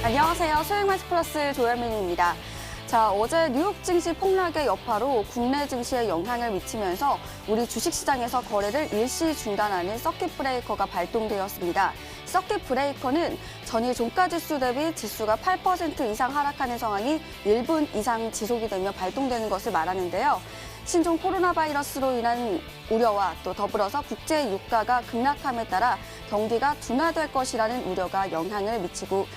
안녕하세요. 소액매수 플러스 조현민입니다. 자, 어제 뉴욕 증시 폭락의 여파로 국내 증시에 영향을 미치면서 우리 주식시장에서 거래를 일시 중단하는 서킷 브레이커가 발동되었습니다. 서킷 브레이커는 전일 종가지수 대비 지수가 8% 이상 하락하는 상황이 1분 이상 지속이 되며 발동되는 것을 말하는데요. 신종 코로나 바이러스로 인한 우려와 또 더불어서 국제 유가가 급락함에 따라 경기가 둔화될 것이라는 우려가 영향을 주고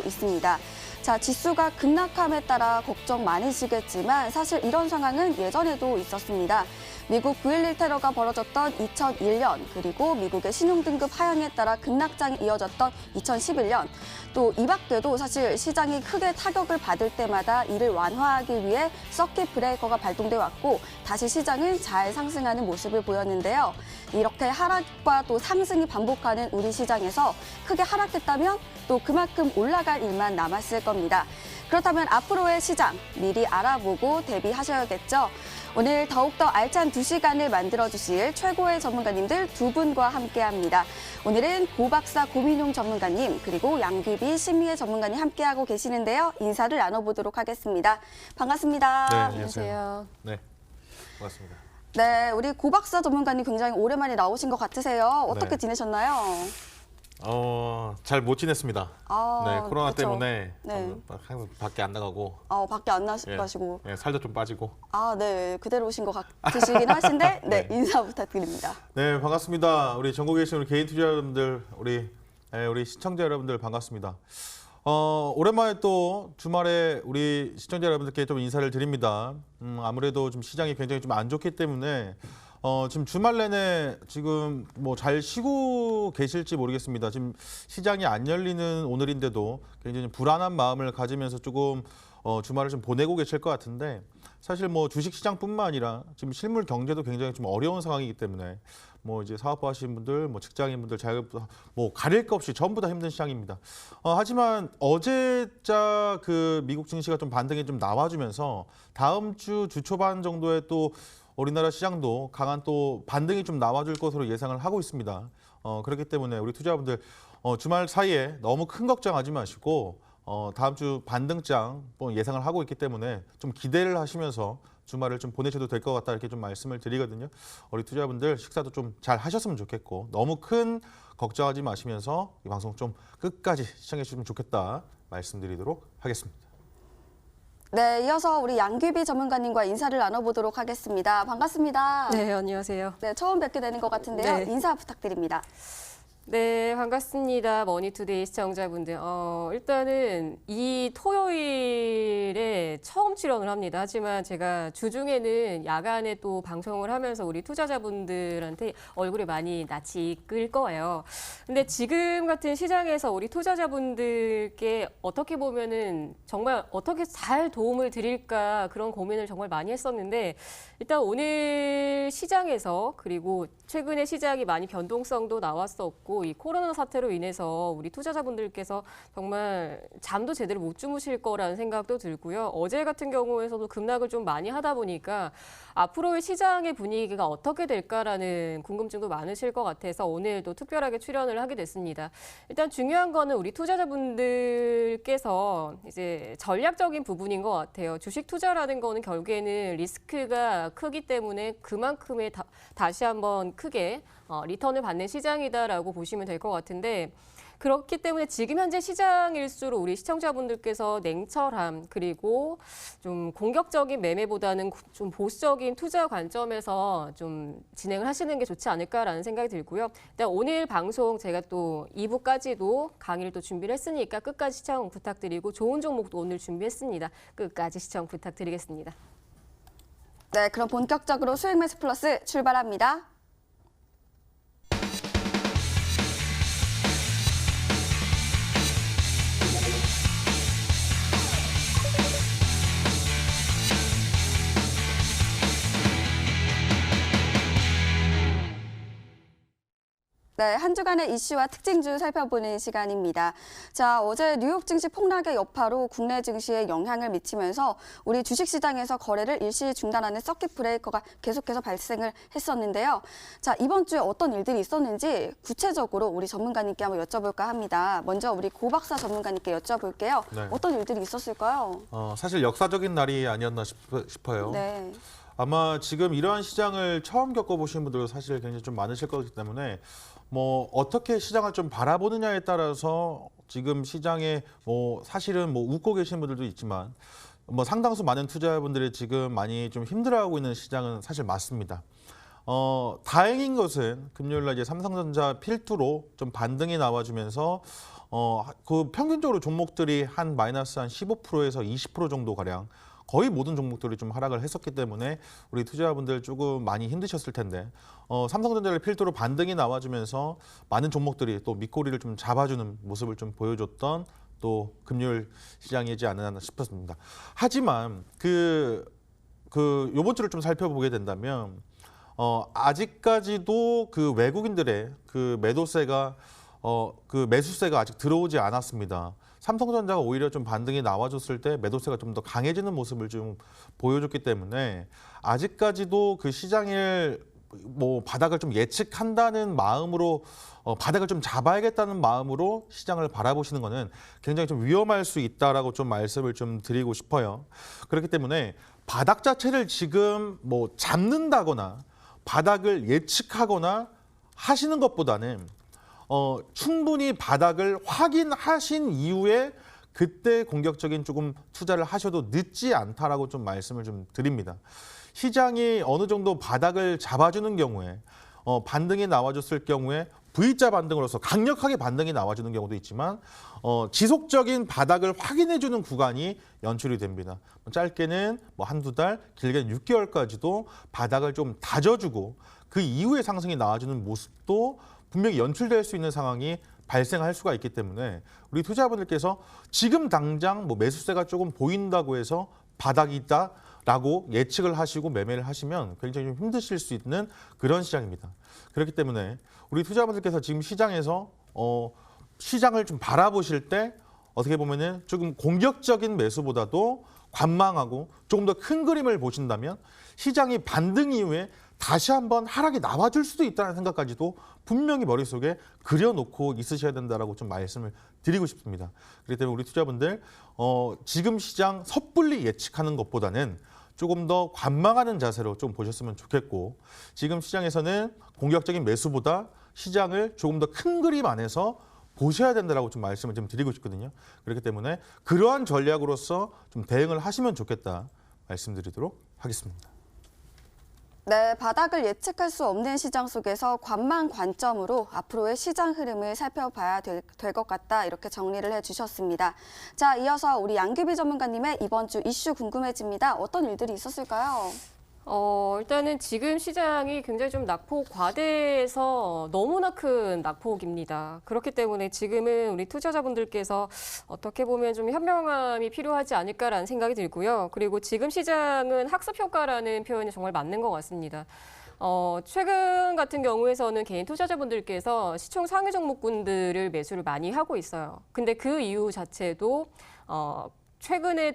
있습니다. 자, 지수가 급락함에 따라 걱정 많으시겠지만 사실 이런 상황은 예전에도 있었습니다. 미국 9.11 테러가 벌어졌던 2001년, 그리고 미국의 신용등급 하향에 따라 급락장이 이어졌던 2011년, 또 이 밖에도 사실 시장이 크게 타격을 받을 때마다 이를 완화하기 위해 서킷 브레이커가 발동돼 왔고 다시 시장은 잘 상승하는 모습을 보였는데요. 이렇게 하락과 또 상승이 반복하는 우리 시장에서 크게 하락했다면 또 그만큼 올라갈 일만 남았을 겁니다. 그렇다면 앞으로의 시장 미리 알아보고 대비하셔야겠죠. 오늘 더욱더 알찬 2시간을 만들어주실 최고의 전문가님들 두 분과 함께합니다. 오늘은 고박사 고민용 전문가님 그리고 양귀비 심리의 전문가님 함께하고 계시는데요. 인사를 나눠보도록 하겠습니다. 반갑습니다. 네, 안녕하세요. 네, 반갑습니다. 네, 우리 고박사 전문가님 굉장히 오랜만에 나오신 것 같으세요. 어떻게 네. 지내셨나요? 잘 못 지냈습니다. 네, 코로나 그쵸. 때문에 네. 밖에 안 나가고 밖에 안 나가시고. 예, 살도 좀 빠지고. 네, 그대로 오신 것 같으시긴 하신데, 네, 네. 인사 부탁드립니다. 네, 반갑습니다. 우리 전국에 계신 우리 개인 투자 여러분들, 우리 시청자 여러분들 반갑습니다. 오랜만에 또 주말에 우리 시청자 여러분들께 좀 인사를 드립니다. 아무래도 좀 시장이 굉장히 좀 안 좋기 때문에 지금 주말 내내 지금 뭐 잘 쉬고 계실지 모르겠습니다. 지금 시장이 안 열리는 오늘인데도 굉장히 좀 불안한 마음을 가지면서 조금 주말을 좀 보내고 계실 것 같은데 사실 뭐 주식 시장뿐만 아니라 지금 실물 경제도 굉장히 좀 어려운 상황이기 때문에 뭐 이제 사업하시는 분들, 뭐 직장인분들, 자영업자 뭐 가릴 것 없이 전부 다 힘든 시장입니다. 하지만 어제자 그 미국 증시가 좀 반등이 좀 나와주면서 다음 주 초반 정도에 또 우리나라 시장도 강한 또 반등이 좀 나와줄 것으로 예상을 하고 있습니다. 그렇기 때문에 우리 투자자분들 주말 사이에 너무 큰 걱정하지 마시고 다음 주 반등장 예상을 하고 있기 때문에 좀 기대를 하시면서 주말을 좀 보내셔도 될 것 같다 이렇게 좀 말씀을 드리거든요. 우리 투자자분들 식사도 좀 잘 하셨으면 좋겠고 너무 큰 걱정하지 마시면서 이 방송 좀 끝까지 시청해 주시면 좋겠다 말씀드리도록 하겠습니다. 네, 이어서 우리 양귀비 전문가님과 인사를 나눠보도록 하겠습니다. 반갑습니다. 네, 안녕하세요. 네, 처음 뵙게 되는 것 같은데요. 네. 인사 부탁드립니다. 네, 반갑습니다. 머니투데이 시청자분들. 일단은 이 토요일에 처음 출연을 합니다. 하지만 제가 주중에는 야간에 또 방송을 하면서 우리 투자자분들한테 얼굴이 많이 낯이 익을 거예요. 근데 지금 같은 시장에서 우리 투자자분들께 어떻게 보면은 정말 어떻게 잘 도움을 드릴까 그런 고민을 정말 많이 했었는데 일단 오늘 시장에서 그리고 최근에 시장이 많이 변동성도 나왔었고 이 코로나 사태로 인해서 우리 투자자분들께서 정말 잠도 제대로 못 주무실 거라는 생각도 들고요. 어제 같은 경우에서도 급락을 좀 많이 하다 보니까 앞으로의 시장의 분위기가 어떻게 될까라는 궁금증도 많으실 것 같아서 오늘도 특별하게 출연을 하게 됐습니다. 일단 중요한 거는 우리 투자자분들께서 이제 전략적인 부분인 것 같아요. 주식 투자라는 거는 결국에는 리스크가 크기 때문에 그만큼의 다시 한번 크게 리턴을 받는 시장이다라고 보시면 될 것 같은데 그렇기 때문에 지금 현재 시장일수록 우리 시청자분들께서 냉철함 그리고 좀 공격적인 매매보다는 좀 보수적인 투자 관점에서 좀 진행을 하시는 게 좋지 않을까라는 생각이 들고요. 일단 오늘 방송 제가 또 2부까지도 강의를 또 준비를 했으니까 끝까지 시청 부탁드리고 좋은 종목도 오늘 준비했습니다. 끝까지 시청 부탁드리겠습니다. 네, 그럼 본격적으로 수익매수 플러스 출발합니다. 네, 한 주간의 이슈와 특징주 살펴보는 시간입니다. 자, 어제 뉴욕 증시 폭락의 여파로 국내 증시에 영향을 미치면서 우리 주식시장에서 거래를 일시 중단하는 서킷 브레이커가 계속해서 발생을 했었는데요. 자, 이번 주에 어떤 일들이 있었는지 구체적으로 우리 전문가님께 한번 여쭤볼까 합니다. 먼저 우리 고 박사 전문가님께 여쭤볼게요. 네. 어떤 일들이 있었을까요? 사실 역사적인 날이 아니었나 싶어요. 네. 아마 지금 이러한 시장을 처음 겪어보신 분들 사실 굉장히 좀 많으실 거기 때문에 뭐 어떻게 시장을 좀 바라보느냐에 따라서 지금 시장에 뭐 사실은 뭐 웃고 계신 분들도 있지만 뭐 상당수 많은 투자자분들이 지금 많이 좀 힘들어하고 있는 시장은 사실 맞습니다. 다행인 것은 금요일날 이제 삼성전자 필두로 좀 반등이 나와주면서 그 평균적으로 종목들이 한 마이너스 한 15%에서 20% 정도 가량 거의 모든 종목들이 좀 하락을 했었기 때문에 우리 투자자분들 조금 많이 힘드셨을 텐데 삼성전자를 필두로 반등이 나와주면서 많은 종목들이 또 밑꼬리를 좀 잡아주는 모습을 좀 보여줬던 또 금요일 시장이지 않았나 싶었습니다. 하지만 요번 주를 좀 살펴보게 된다면 아직까지도 그 외국인들의 그 매도세가 그 매수세가 아직 들어오지 않았습니다. 삼성전자가 오히려 좀 반등이 나와줬을 때 매도세가 좀 더 강해지는 모습을 좀 보여줬기 때문에 아직까지도 그 시장을 뭐 바닥을 좀 예측한다는 마음으로 바닥을 좀 잡아야겠다는 마음으로 시장을 바라보시는 것은 굉장히 좀 위험할 수 있다라고 좀 말씀을 좀 드리고 싶어요. 그렇기 때문에 바닥 자체를 지금 뭐 잡는다거나 바닥을 예측하거나 하시는 것보다는 충분히 바닥을 확인하신 이후에 그때 공격적인 조금 투자를 하셔도 늦지 않다라고 좀 말씀을 좀 드립니다. 시장이 어느 정도 바닥을 잡아주는 경우에 반등이 나와줬을 경우에 V자 반등으로서 강력하게 반등이 나와주는 경우도 있지만 지속적인 바닥을 확인해주는 구간이 연출이 됩니다. 짧게는 뭐 한두 달, 길게는 6개월까지도 바닥을 좀 다져주고 그 이후에 상승이 나와주는 모습도 분명히 연출될 수 있는 상황이 발생할 수가 있기 때문에 우리 투자자분들께서 지금 당장 뭐 매수세가 조금 보인다고 해서 바닥이다라고 예측을 하시고 매매를 하시면 굉장히 좀 힘드실 수 있는 그런 시장입니다. 그렇기 때문에 우리 투자자분들께서 지금 시장에서 시장을 좀 바라보실 때 어떻게 보면은 조금 공격적인 매수보다도 관망하고 조금 더 큰 그림을 보신다면 시장이 반등 이후에 다시 한번 하락이 나와줄 수도 있다는 생각까지도 분명히 머릿속에 그려놓고 있으셔야 된다라고 좀 말씀을 드리고 싶습니다. 그렇기 때문에 우리 투자분들 지금 시장 섣불리 예측하는 것보다는 조금 더 관망하는 자세로 좀 보셨으면 좋겠고 지금 시장에서는 공격적인 매수보다 시장을 조금 더 큰 그림 안에서 보셔야 된다라고 좀 말씀을 좀 드리고 싶거든요. 그렇기 때문에 그러한 전략으로서 좀 대응을 하시면 좋겠다 말씀드리도록 하겠습니다. 네, 바닥을 예측할 수 없는 시장 속에서 관망 관점으로 앞으로의 시장 흐름을 살펴봐야 될 것 같다 이렇게 정리를 해주셨습니다. 자, 이어서 우리 양규비 전문가님의 이번 주 이슈 궁금해집니다. 어떤 일들이 있었을까요? 일단은 지금 시장이 굉장히 좀 낙폭 과대해서 너무나 큰 낙폭입니다. 그렇기 때문에 지금은 우리 투자자분들께서 어떻게 보면 좀 현명함이 필요하지 않을까라는 생각이 들고요. 그리고 지금 시장은 학습효과라는 표현이 정말 맞는 것 같습니다. 최근 같은 경우에서는 개인 투자자분들께서 시총 상위 종목군들을 매수를 많이 하고 있어요. 근데 그 이유 자체도 최근에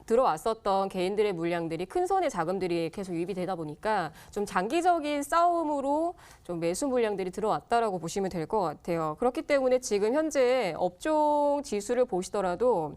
들어왔었던 개인들의 물량들이 큰 손의 자금들이 계속 유입이 되다 보니까 좀 장기적인 싸움으로 좀 매수 물량들이 들어왔다라고 보시면 될 것 같아요. 그렇기 때문에 지금 현재 업종 지수를 보시더라도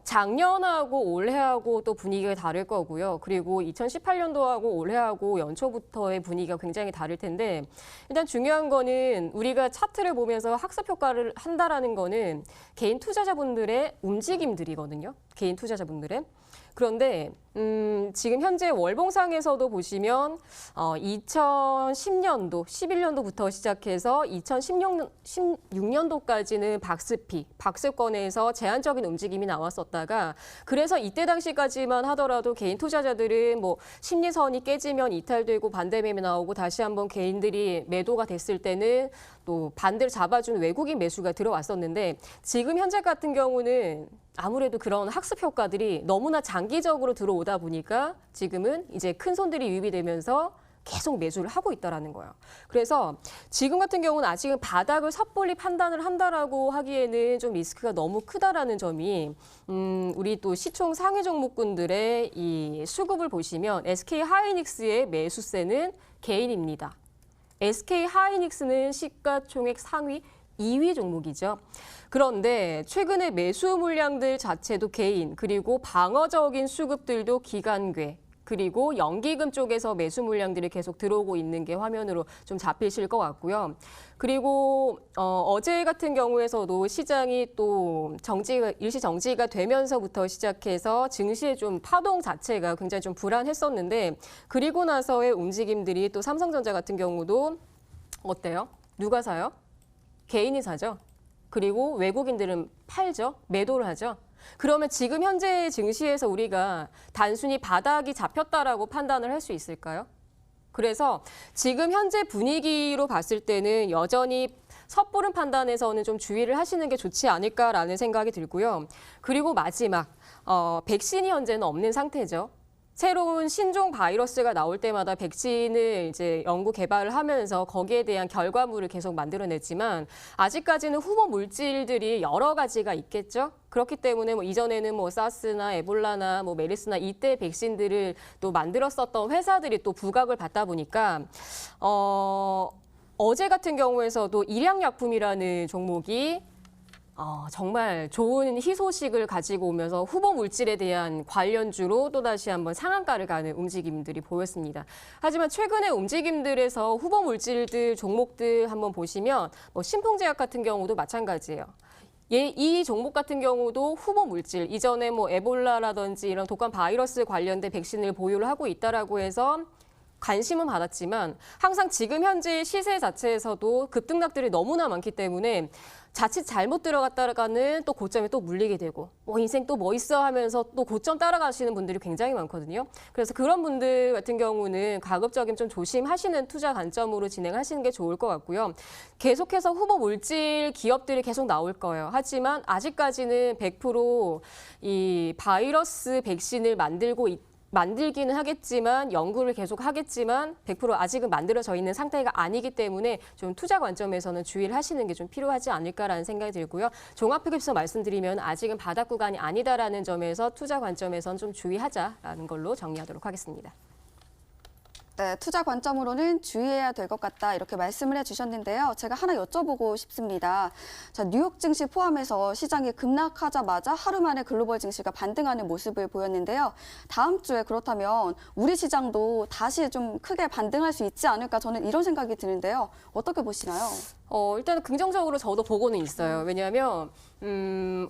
작년하고 올해하고 또 분위기가 다를 거고요. 그리고 2018년도하고 올해하고 연초부터의 분위기가 굉장히 다를 텐데 일단 중요한 거는 우리가 차트를 보면서 학습 효과를 한다라는 거는 개인 투자자분들의 움직임들이거든요. 개인 투자자분들의. 그런데 지금 현재 월봉상에서도 보시면 2010년도, 11년도부터 시작해서 2016년도까지는 박스권에서 제한적인 움직임이 나왔었다가 그래서 이때 당시까지만 하더라도 개인 투자자들은 뭐 심리선이 깨지면 이탈되고 반대 매매 나오고 다시 한번 개인들이 매도가 됐을 때는 또 반대를 잡아준 외국인 매수가 들어왔었는데 지금 현재 같은 경우는 아무래도 그런 학습 효과들이 너무나 장기적으로 들어오다 보니까 지금은 이제 큰 손들이 유입이 되면서 계속 매수를 하고 있다라는 거예요. 그래서 지금 같은 경우는 아직은 바닥을 섣불리 판단을 한다라고 하기에는 좀 리스크가 너무 크다라는 점이 우리 또 시총 상위 종목군들의 이 수급을 보시면 SK 하이닉스의 매수세는 개인입니다. SK 하이닉스는 시가총액 상위 2위 종목이죠. 그런데 최근에 매수 물량들 자체도 개인, 그리고 방어적인 수급들도 기관괴, 그리고 연기금 쪽에서 매수 물량들이 계속 들어오고 있는 게 화면으로 좀 잡히실 것 같고요. 그리고 어제 같은 경우에서도 시장이 또 일시 정지가 되면서부터 시작해서 증시의 좀 파동 자체가 굉장히 좀 불안했었는데 그리고 나서의 움직임들이 또 삼성전자 같은 경우도 어때요? 누가 사요? 개인이 사죠. 그리고 외국인들은 팔죠. 매도를 하죠. 그러면 지금 현재 증시에서 우리가 단순히 바닥이 잡혔다라고 판단을 할 수 있을까요? 그래서 지금 현재 분위기로 봤을 때는 여전히 섣부른 판단에서는 좀 주의를 하시는 게 좋지 않을까라는 생각이 들고요. 그리고 마지막, 백신이 현재는 없는 상태죠. 새로운 신종 바이러스가 나올 때마다 백신을 이제 연구 개발을 하면서 거기에 대한 결과물을 계속 만들어냈지만 아직까지는 후보 물질들이 여러 가지가 있겠죠. 그렇기 때문에 이전에는 사스나 에볼라나 메르스나 이때 백신들을 또 만들었었던 회사들이 또 부각을 받다 보니까 어제 같은 경우에서도 일양약품이라는 종목이 정말 좋은 희소식을 가지고 오면서 후보 물질에 대한 관련주로 또다시 한번 상한가를 가는 움직임들이 보였습니다. 하지만 최근의 움직임들에서 후보 물질들 종목들 한번 보시면 신풍제약 같은 경우도 마찬가지예요. 이 종목 같은 경우도 후보 물질, 이전에 에볼라라든지 이런 독감 바이러스 관련된 백신을 보유를 하고 있다라고 해서 관심은 받았지만 항상 지금 현재 시세 자체에서도 급등락들이 너무나 많기 때문에 자칫 잘못 들어갔다가는 또 고점에 또 물리게 되고 인생 또 있어 하면서 또 고점 따라가시는 분들이 굉장히 많거든요. 그래서 그런 분들 같은 경우는 가급적이면 좀 조심하시는 투자 관점으로 진행하시는 게 좋을 것 같고요. 계속해서 후보 물질 기업들이 계속 나올 거예요. 하지만 아직까지는 100% 이 바이러스 백신을 만들기는 하겠지만 연구를 계속 하겠지만 100% 아직은 만들어져 있는 상태가 아니기 때문에 좀 투자 관점에서는 주의를 하시는 게 좀 필요하지 않을까라는 생각이 들고요. 종합회계에서 말씀드리면 아직은 바닥 구간이 아니다라는 점에서 투자 관점에서는 좀 주의하자라는 걸로 정리하도록 하겠습니다. 네, 투자 관점으로는 주의해야 될 것 같다 이렇게 말씀을 해주셨는데요. 제가 하나 여쭤보고 싶습니다. 자, 뉴욕 증시 포함해서 시장이 급락하자마자 하루 만에 글로벌 증시가 반등하는 모습을 보였는데요. 다음 주에 그렇다면 우리 시장도 다시 좀 크게 반등할 수 있지 않을까 저는 이런 생각이 드는데요. 어떻게 보시나요? 일단은 긍정적으로 저도 보고는 있어요. 왜냐하면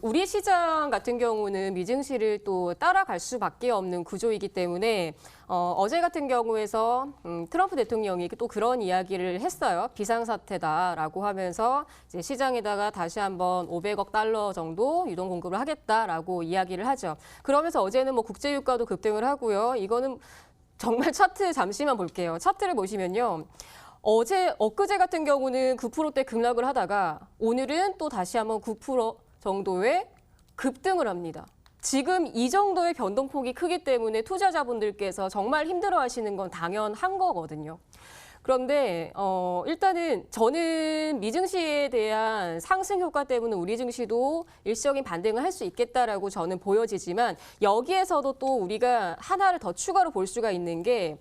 우리 시장 같은 경우는 미증시를 또 따라갈 수밖에 없는 구조이기 때문에 어제 같은 경우에서 트럼프 대통령이 또 그런 이야기를 했어요. 비상사태다라고 하면서 이제 시장에다가 다시 한번 500억 달러 정도 유동 공급을 하겠다라고 이야기를 하죠. 그러면서 어제는 국제유가도 급등을 하고요. 이거는 정말 차트 잠시만 볼게요. 차트를 보시면요. 엊그제 같은 경우는 9%대 급락을 하다가 오늘은 또 다시 한번 9% 정도의 급등을 합니다. 지금 이 정도의 변동폭이 크기 때문에 투자자분들께서 정말 힘들어하시는 건 당연한 거거든요. 그런데 일단은 저는 미증시에 대한 상승 효과 때문에 우리 증시도 일시적인 반등을 할 수 있겠다라고 저는 보여지지만 여기에서도 또 우리가 하나를 더 추가로 볼 수가 있는 게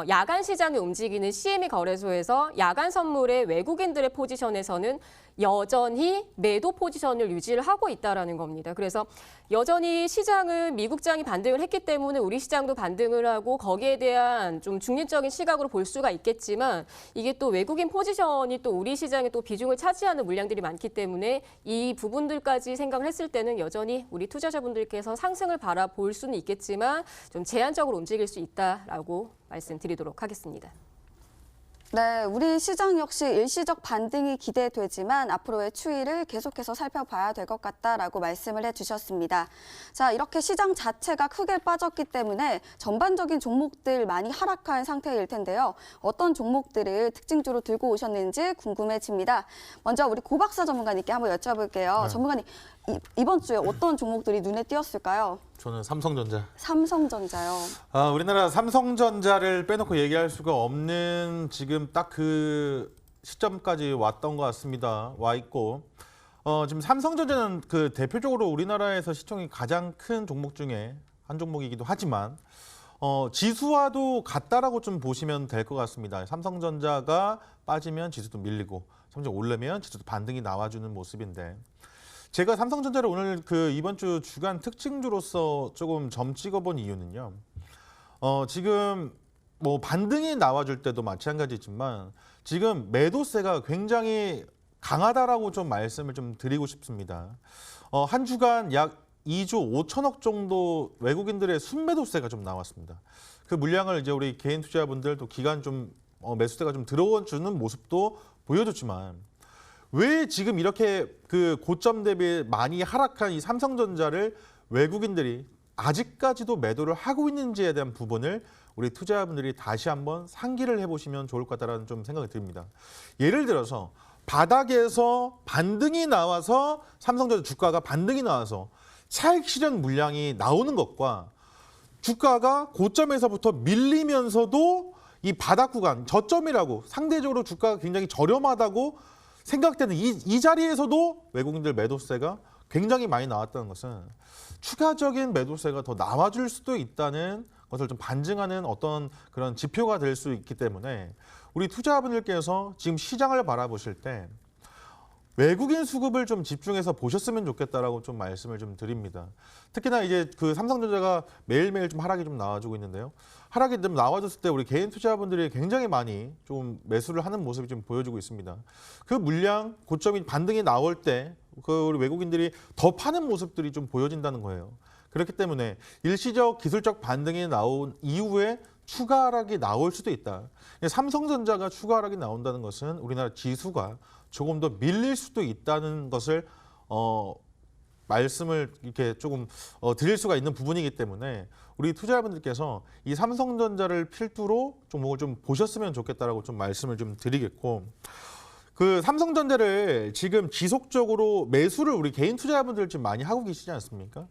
야간 시장에 움직이는 CME 거래소에서 야간 선물의 외국인들의 포지션에서는 여전히 매도 포지션을 유지를 하고 있다라는 겁니다. 그래서 여전히 시장은 미국장이 반등을 했기 때문에 우리 시장도 반등을 하고 거기에 대한 좀 중립적인 시각으로 볼 수가 있겠지만 이게 또 외국인 포지션이 또 우리 시장에 또 비중을 차지하는 물량들이 많기 때문에 이 부분들까지 생각을 했을 때는 여전히 우리 투자자분들께서 상승을 바라볼 수는 있겠지만 좀 제한적으로 움직일 수 있다라고 말씀드리도록 하겠습니다. 네, 우리 시장 역시 일시적 반등이 기대되지만 앞으로의 추이를 계속해서 살펴봐야 될 것 같다라고 말씀을 해주셨습니다. 자, 이렇게 시장 자체가 크게 빠졌기 때문에 전반적인 종목들 많이 하락한 상태일 텐데요. 어떤 종목들을 특징주로 들고 오셨는지 궁금해집니다. 먼저 우리 고박사 전문가님께 한번 여쭤볼게요. 네. 전문가님, 이번 주에 어떤 종목들이 눈에 띄었을까요? 저는 삼성전자. 삼성전자요. 우리나라 삼성전자를 빼놓고 얘기할 수가 없는 지금 딱 그 시점까지 왔던 것 같습니다. 와 있고 지금 삼성전자는 그 대표적으로 우리나라에서 시총이 가장 큰 종목 중에 한 종목이기도 하지만 지수와도 같다라고 좀 보시면 될 것 같습니다. 삼성전자가 빠지면 지수도 밀리고 삼성 오르면 지수도 반등이 나와주는 모습인데 제가 삼성전자를 오늘 그 이번 주 주간 특징주로서 조금 점 찍어본 이유는요. 지금 뭐 반등이 나와줄 때도 마찬가지지만 지금 매도세가 굉장히 강하다라고 좀 말씀을 좀 드리고 싶습니다. 한 주간 약 2조 5천억 정도 외국인들의 순매도세가 좀 나왔습니다. 그 물량을 이제 우리 개인 투자자분들 또 기간 좀 매수세가 좀 들어주는 모습도 보여줬지만 왜 지금 이렇게 그 고점 대비 많이 하락한 이 삼성전자를 외국인들이 아직까지도 매도를 하고 있는지에 대한 부분을 우리 투자자분들이 다시 한번 상기를 해보시면 좋을 것 같다는 좀 생각이 듭니다. 예를 들어서 바닥에서 반등이 나와서 삼성전자 주가가 반등이 나와서 차익 실현 물량이 나오는 것과 주가가 고점에서부터 밀리면서도 이 바닥 구간 저점이라고 상대적으로 주가가 굉장히 저렴하다고 생각되는 이 자리에서도 외국인들 매도세가 굉장히 많이 나왔다는 것은 추가적인 매도세가 더 나와줄 수도 있다는 것을 좀 반증하는 어떤 그런 지표가 될 수 있기 때문에 우리 투자자분들께서 지금 시장을 바라보실 때 외국인 수급을 좀 집중해서 보셨으면 좋겠다라고 좀 말씀을 좀 드립니다. 특히나 이제 그 삼성전자가 매일매일 좀 하락이 좀 나와주고 있는데요. 하락이 좀 나와줬을 때 우리 개인 투자자분들이 굉장히 많이 좀 매수를 하는 모습이 좀 보여주고 있습니다. 그 물량 고점이 반등이 나올 때 그 우리 외국인들이 더 파는 모습들이 좀 보여진다는 거예요. 그렇기 때문에 일시적 기술적 반등이 나온 이후에 추가 하락이 나올 수도 있다. 삼성전자가 추가 하락이 나온다는 것은 우리나라 지수가 조금 더 밀릴 수도 있다는 것을 말씀을 이렇게 조금 드릴 수가 있는 부분이기 때문에 우리 투자자분들께서 이 삼성전자를 필두로 종목을 좀 보셨으면 좋겠다라고 좀 말씀을 좀 드리겠고 그 삼성전자를 지금 지속적으로 매수를 우리 개인 투자자분들 지금 많이 하고 계시지 않습니까?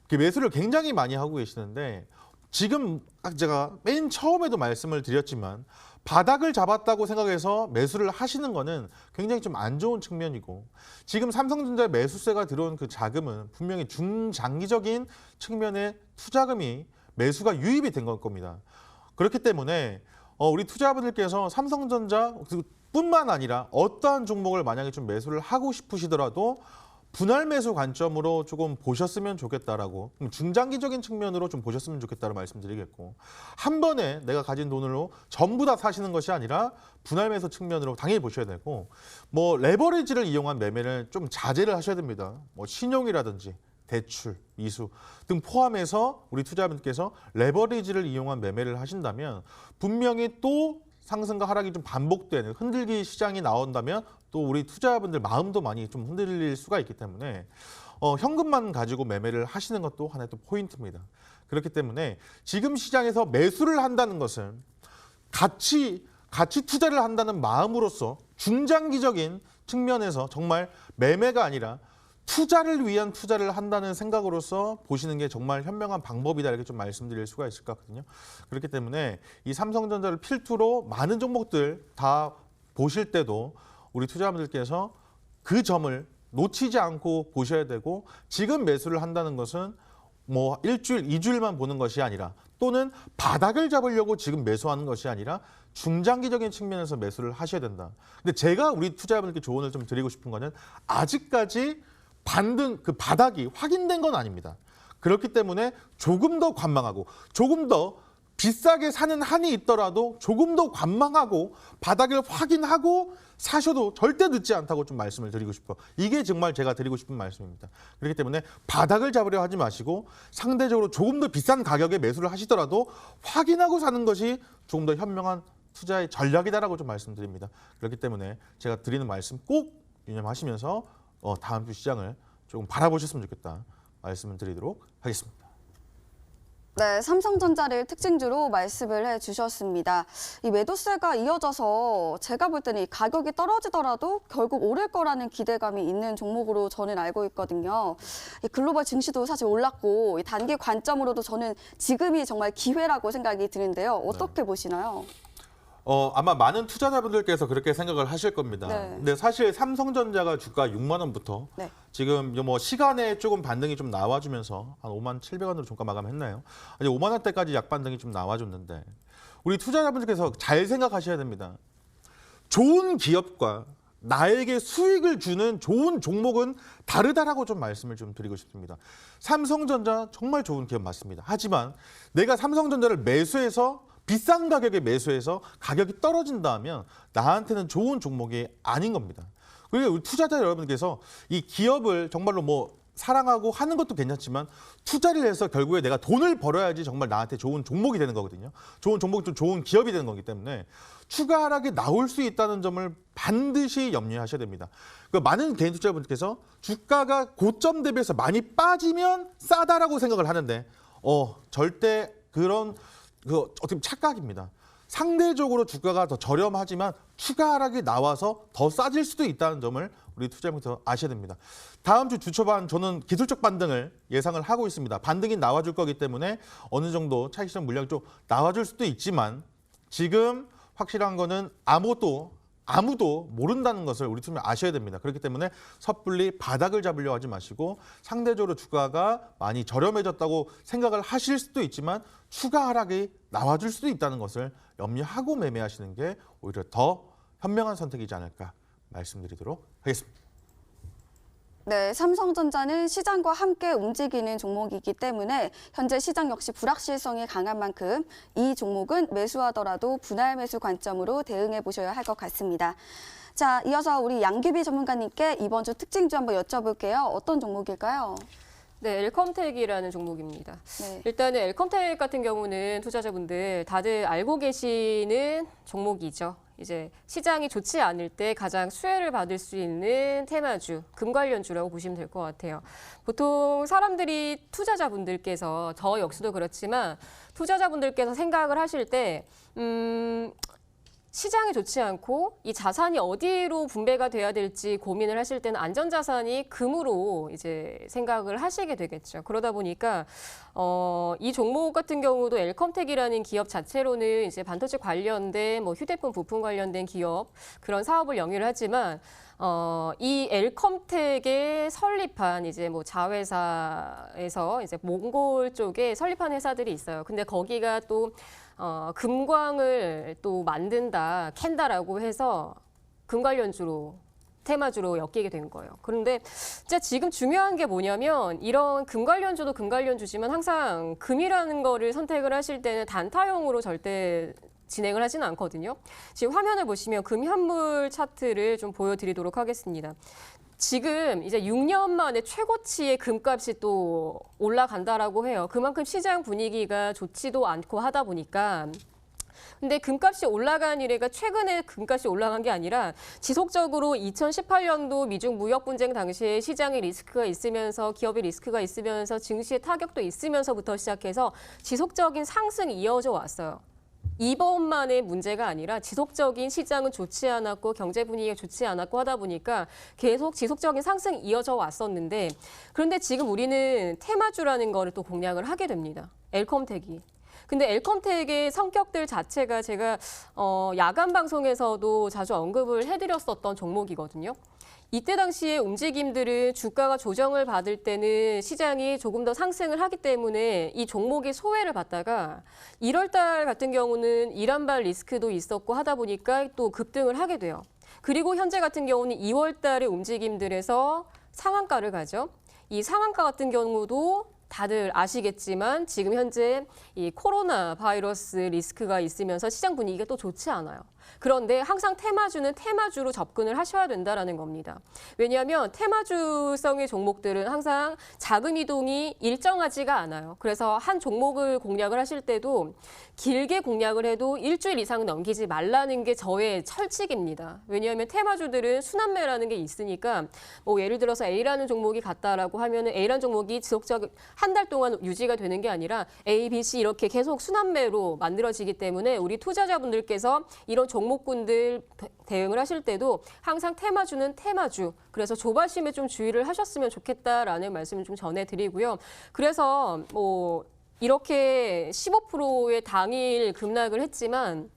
그 매수를 굉장히 많이 하고 계시는데 지금 제가 맨 처음에도 말씀을 드렸지만 바닥을 잡았다고 생각해서 매수를 하시는 거는 굉장히 좀 안 좋은 측면이고 지금 삼성전자 매수세가 들어온 그 자금은 분명히 중장기적인 측면의 투자금이 매수가 유입이 된 걸 겁니다. 그렇기 때문에 우리 투자자분들께서 삼성전자 뿐만 아니라 어떠한 종목을 만약에 좀 매수를 하고 싶으시더라도 분할 매수 관점으로 조금 보셨으면 좋겠다라고 중장기적인 측면으로 좀 보셨으면 좋겠다고 말씀드리겠고 한 번에 내가 가진 돈으로 전부 다 사시는 것이 아니라 분할 매수 측면으로 당연히 보셔야 되고 뭐 레버리지를 이용한 매매를 좀 자제를 하셔야 됩니다. 뭐 신용이라든지 대출, 미수 등 포함해서 우리 투자자분께서 레버리지를 이용한 매매를 하신다면 분명히 또 상승과 하락이 좀 반복되는 흔들기 시장이 나온다면 또 우리 투자자분들 마음도 많이 좀 흔들릴 수가 있기 때문에 현금만 가지고 매매를 하시는 것도 하나의 또 포인트입니다. 그렇기 때문에 지금 시장에서 매수를 한다는 것은 같이 투자를 한다는 마음으로서 중장기적인 측면에서 정말 매매가 아니라 투자를 위한 투자를 한다는 생각으로서 보시는 게 정말 현명한 방법이다 이렇게 좀 말씀드릴 수가 있을 것 같거든요. 그렇기 때문에 이 삼성전자를 필두로 많은 종목들 다 보실 때도 우리 투자자분들께서 그 점을 놓치지 않고 보셔야 되고 지금 매수를 한다는 것은 뭐 일주일, 2주일만 보는 것이 아니라 또는 바닥을 잡으려고 지금 매수하는 것이 아니라 중장기적인 측면에서 매수를 하셔야 된다. 근데 제가 우리 투자자분들께 조언을 좀 드리고 싶은 거는 아직까지 반등 그 바닥이 확인된 건 아닙니다. 그렇기 때문에 조금 더 관망하고 조금 더 비싸게 사는 한이 있더라도 조금 더 관망하고 바닥을 확인하고 사셔도 절대 늦지 않다고 좀 말씀을 드리고 싶어요. 이게 정말 제가 드리고 싶은 말씀입니다. 그렇기 때문에 바닥을 잡으려 하지 마시고 상대적으로 조금 더 비싼 가격에 매수를 하시더라도 확인하고 사는 것이 조금 더 현명한 투자의 전략이다라고 좀 말씀드립니다. 그렇기 때문에 제가 드리는 말씀 꼭 유념하시면서 다음 주 시장을 조금 바라보셨으면 좋겠다 말씀을 드리도록 하겠습니다. 네, 삼성전자를 특징주로 말씀을 해주셨습니다. 이 매도세가 이어져서 제가 볼 때는 이 가격이 떨어지더라도 결국 오를 거라는 기대감이 있는 종목으로 저는 알고 있거든요. 이 글로벌 증시도 사실 올랐고 이 단기 관점으로도 저는 지금이 정말 기회라고 생각이 드는데요. 어떻게 보시나요? 아마 많은 투자자분들께서 그렇게 생각을 하실 겁니다. 네. 근데 사실 삼성전자가 주가 6만 원부터 네. 지금 뭐 시간에 조금 반등이 좀 나와주면서 한 5만 700원으로 종가 마감했나요? 이제 5만 원대까지 약 반등이 좀 나와줬는데 우리 투자자분들께서 잘 생각하셔야 됩니다. 좋은 기업과 나에게 수익을 주는 좋은 종목은 다르다라고 좀 말씀을 좀 드리고 싶습니다. 삼성전자 정말 좋은 기업 맞습니다. 하지만 내가 삼성전자를 매수해서 비싼 가격에 매수해서 가격이 떨어진다면 나한테는 좋은 종목이 아닌 겁니다. 그리고 우리 투자자 여러분께서 이 기업을 정말로 뭐 사랑하고 하는 것도 괜찮지만 투자를 해서 결국에 내가 돈을 벌어야지 정말 나한테 좋은 종목이 되는 거거든요. 좋은 종목이 좀 좋은 기업이 되는 거기 때문에 추가 하락이 나올 수 있다는 점을 반드시 염려하셔야 됩니다. 많은 개인 투자자분들께서 주가가 고점 대비해서 많이 빠지면 싸다라고 생각을 하는데 절대 그런 어떻게 착각입니다. 상대적으로 주가가 더 저렴하지만 추가 하락이 나와서 더 싸질 수도 있다는 점을 우리 투자자분들 아셔야 됩니다. 다음 주 초반 저는 기술적 반등을 예상을 하고 있습니다. 반등이 나와줄 거기 때문에 어느 정도 차익 실현 물량이 좀 나와줄 수도 있지만 지금 확실한 거는 아무도 모른다는 것을 우리 투자자 아셔야 됩니다. 그렇기 때문에 섣불리 바닥을 잡으려 하지 마시고 상대적으로 주가가 많이 저렴해졌다고 생각을 하실 수도 있지만 추가 하락이 나와줄 수도 있다는 것을 염려하고 매매하시는 게 오히려 더 현명한 선택이지 않을까 말씀드리도록 하겠습니다. 네, 삼성전자는 시장과 함께 움직이는 종목이기 때문에 현재 시장 역시 불확실성이 강한 만큼 이 종목은 매수하더라도 분할 매수 관점으로 대응해 보셔야 할 것 같습니다. 자, 이어서 우리 양규비 전문가님께 이번 주 특징주 한번 여쭤볼게요. 어떤 종목일까요? 네, 엘컴텍이라는 종목입니다. 네. 일단은 엘컴텍 같은 경우는 투자자분들 다들 알고 계시는 종목이죠. 이제 시장이 좋지 않을 때 가장 수혜를 받을 수 있는 테마주, 금 관련주라고 보시면 될 것 같아요. 보통 사람들이 투자자분들께서 저 역시도 그렇지만 투자자분들께서 생각을 하실 때 시장이 좋지 않고 이 자산이 어디로 분배가 돼야 될지 고민을 하실 때는 안전자산이 금으로 이제 생각을 하시게 되겠죠. 그러다 보니까 이 종목 같은 경우도 엘컴텍이라는 기업 자체로는 이제 반도체 관련된 뭐 휴대폰 부품 관련된 기업 그런 사업을 영위를 하지만 이 엘컴텍에 설립한 이제 뭐 자회사에서 이제 몽골 쪽에 설립한 회사들이 있어요. 근데 거기가 또 금광을 또 만든다, 캔다라고 해서 금 관련주로 테마주로 엮이게 된 거예요. 그런데 진짜 지금 중요한 게 뭐냐면 이런 금 관련주도 금 관련주지만 항상 금이라는 거를 선택을 하실 때는 단타형으로 절대 진행을 하지는 않거든요. 지금 화면을 보시면 금 현물 차트를 좀 보여드리도록 하겠습니다. 지금 이제 6년 만에 최고치의 금값이 또 올라간다라고 해요. 그만큼 시장 분위기가 좋지도 않고 하다 보니까. 근데 금값이 올라간 이래가 최근에 금값이 올라간 게 아니라 지속적으로 2018년도 미중 무역 분쟁 당시에 시장에 리스크가 있으면서 기업의 리스크가 있으면서 증시의 타격도 있으면서부터 시작해서 지속적인 상승이 이어져 왔어요. 이번만의 문제가 아니라 지속적인 시장은 좋지 않았고 경제 분위기가 좋지 않았고 하다 보니까 계속 지속적인 상승이 이어져 왔었는데 그런데 지금 우리는 테마주라는 거를 또 공략을 하게 됩니다. 엘컴텍이. 근데 엘컴텍의 성격들 자체가 제가 야간 방송에서도 자주 언급을 해드렸었던 종목이거든요. 이때 당시에 움직임들은 주가가 조정을 받을 때는 시장이 조금 더 상승을 하기 때문에 이 종목의 소외를 받다가 1월 달 같은 경우는 이란발 리스크도 있었고 하다 보니까 또 급등을 하게 돼요. 그리고 현재 같은 경우는 2월 달의 움직임들에서 상한가를 가죠. 이 상한가 같은 경우도 다들 아시겠지만 지금 현재 이 코로나 바이러스 리스크가 있으면서 시장 분위기가 또 좋지 않아요. 그런데 항상 테마주는 테마주로 접근을 하셔야 된다라는 겁니다. 왜냐하면 테마주성의 종목들은 항상 자금 이동이 일정하지가 않아요. 그래서 한 종목을 공략을 하실 때도 길게 공략을 해도 일주일 이상 넘기지 말라는 게 저의 철칙입니다. 왜냐하면 테마주들은 순환매라는 게 있으니까 뭐 예를 들어서 A라는 종목이 같다라고 하면은 A라는 종목이 지속적 한 달 동안 유지가 되는 게 아니라 A, B, C 이렇게 계속 순환매로 만들어지기 때문에 우리 투자자분들께서 이런 종목군들 대응을 하실 때도 항상 테마주는 테마주. 그래서 조바심에 좀 주의를 하셨으면 좋겠다라는 말씀을 좀 전해드리고요. 그래서 뭐 이렇게 15%의 당일 급락을 했지만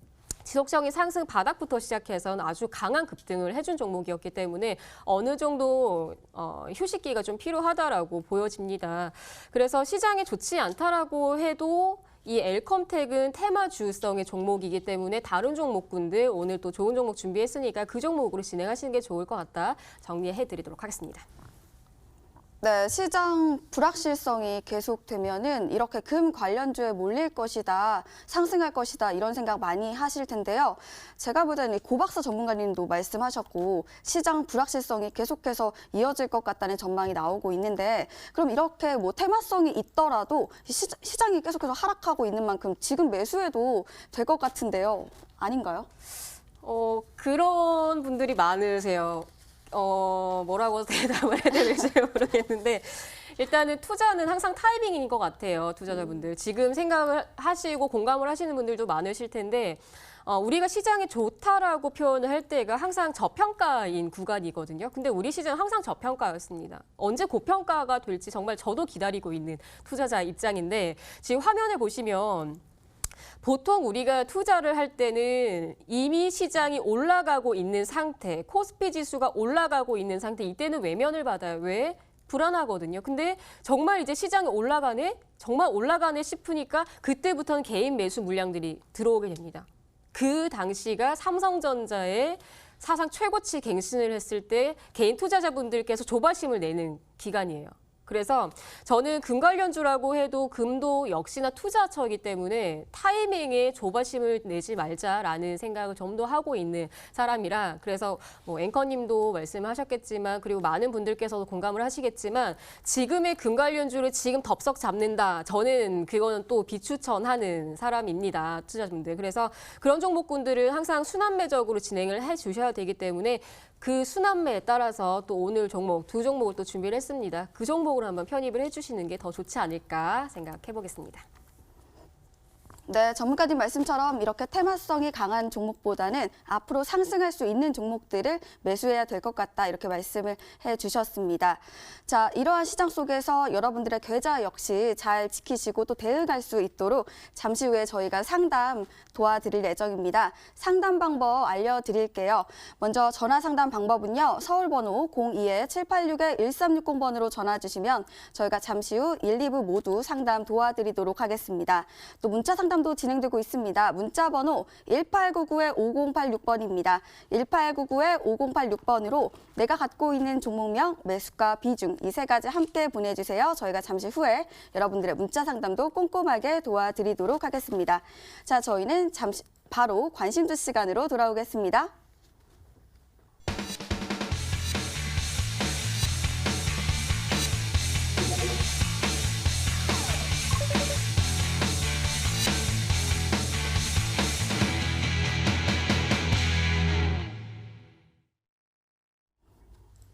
지속적인 상승 바닥부터 시작해서는 아주 강한 급등을 해준 종목이었기 때문에 어느 정도 휴식기가 좀 필요하다라고 보여집니다. 그래서 시장이 좋지 않다라고 해도 이 엘컴텍은 테마주성의 종목이기 때문에 다른 종목군들 오늘 또 좋은 종목 준비했으니까 그 종목으로 진행하시는 게 좋을 것 같다 정리해드리도록 하겠습니다. 네, 시장 불확실성이 계속되면은 이렇게 금 관련주에 몰릴 것이다, 상승할 것이다 이런 생각 많이 하실 텐데요. 제가 볼 때는 고박사 전문가님도 말씀하셨고 시장 불확실성이 계속해서 이어질 것 같다는 전망이 나오고 있는데 그럼 이렇게 뭐 테마성이 있더라도 시장이 계속해서 하락하고 있는 만큼 지금 매수해도 될 것 같은데요. 아닌가요? 그런 분들이 많으세요. 뭐라고 대답을 해야 될지 모르겠는데 일단은 투자는 항상 타이밍인 것 같아요. 투자자분들. 지금 생각을 하시고 공감을 하시는 분들도 많으실 텐데 우리가 시장이 좋다라고 표현을 할 때가 항상 저평가인 구간이거든요. 근데 우리 시장은 항상 저평가였습니다. 언제 고평가가 될지 정말 저도 기다리고 있는 투자자 입장인데 지금 화면에 보시면 보통 우리가 투자를 할 때는 이미 시장이 올라가고 있는 상태, 코스피 지수가 올라가고 있는 상태, 이때는 외면을 받아요. 왜? 불안하거든요. 근데 정말 이제 시장이 올라가네? 정말 올라가네 싶으니까 그때부터는 개인 매수 물량들이 들어오게 됩니다. 그 당시가 삼성전자의 사상 최고치 갱신을 했을 때 개인 투자자분들께서 조바심을 내는 기간이에요. 그래서 저는 금 관련주라고 해도 금도 역시나 투자처이기 때문에 타이밍에 조바심을 내지 말자라는 생각을 좀 더 하고 있는 사람이라 그래서 뭐 앵커님도 말씀하셨겠지만 그리고 많은 분들께서도 공감을 하시겠지만 지금의 금 관련주를 지금 덥석 잡는다. 저는 그거는 또 비추천하는 사람입니다. 투자자분들. 그래서 그런 종목군들을 항상 순환매적으로 진행을 해 주셔야 되기 때문에 그 순환매에 따라서 또 오늘 종목, 두 종목을 또 준비를 했습니다. 그 종목으로 한번 편입을 해주시는 게 더 좋지 않을까 생각해 보겠습니다. 네, 전문가님 말씀처럼 이렇게 테마성이 강한 종목보다는 앞으로 상승할 수 있는 종목들을 매수해야 될 것 같다 이렇게 말씀을 해주셨습니다. 자, 이러한 시장 속에서 여러분들의 계좌 역시 잘 지키시고 또 대응할 수 있도록 잠시 후에 저희가 상담 도와드릴 예정입니다. 상담 방법 알려드릴게요. 먼저 전화 상담 방법은요. 서울번호 02-786-1360번으로 전화 주시면 저희가 잠시 후 1, 2부 모두 상담 도와드리도록 하겠습니다. 또 문자 상담 도 진행되고 있습니다. 문자 번호 1899-5086번입니다. 1899-5086번으로 내가 갖고 있는 종목명, 매수가, 비중 이 세 가지 함께 보내주세요. 저희가 잠시 후에 여러분들의 문자 상담도 꼼꼼하게 도와드리도록 하겠습니다. 자, 저희는 잠시 바로 관심주 시간으로 돌아오겠습니다.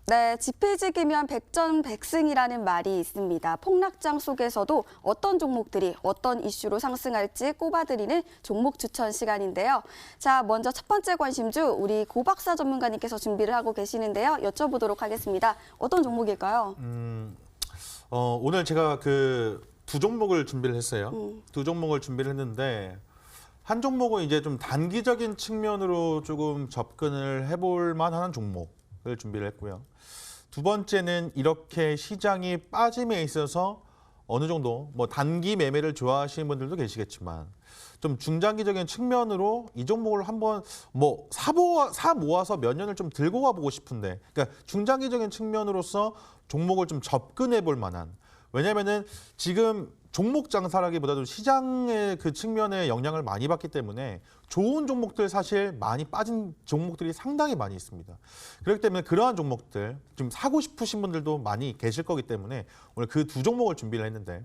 네, 지피지기면 백전백승이라는 말이 있습니다. 폭락장 속에서도 어떤 종목들이 어떤 이슈로 상승할지 꼽아드리는 종목 추천 시간인데요. 자, 먼저 첫 번째 관심주 우리 고박사 전문가님께서 준비를 하고 계시는데요. 여쭤보도록 하겠습니다. 어떤 종목일까요? 오늘 제가 그 두 종목을 준비를 했어요. 두 종목을 준비를 했는데 한 종목은 이제 좀 단기적인 측면으로 조금 접근을 해볼 만한 종목을 준비를 했고요. 두 번째는 이렇게 시장이 빠짐에 있어서 어느 정도 뭐 단기 매매를 좋아하시는 분들도 계시겠지만 좀 중장기적인 측면으로 이 종목을 한번 뭐 사 모아서 몇 년을 좀 들고 가보고 싶은데, 그러니까 중장기적인 측면으로서 종목을 좀 접근해 볼 만한, 왜냐하면은 지금 종목 장사라기보다도 시장의 그 측면에 영향을 많이 받기 때문에 좋은 종목들 사실 많이 빠진 종목들이 상당히 많이 있습니다. 그렇기 때문에 그러한 종목들 좀 사고 싶으신 분들도 많이 계실 거기 때문에 오늘 그 두 종목을 준비를 했는데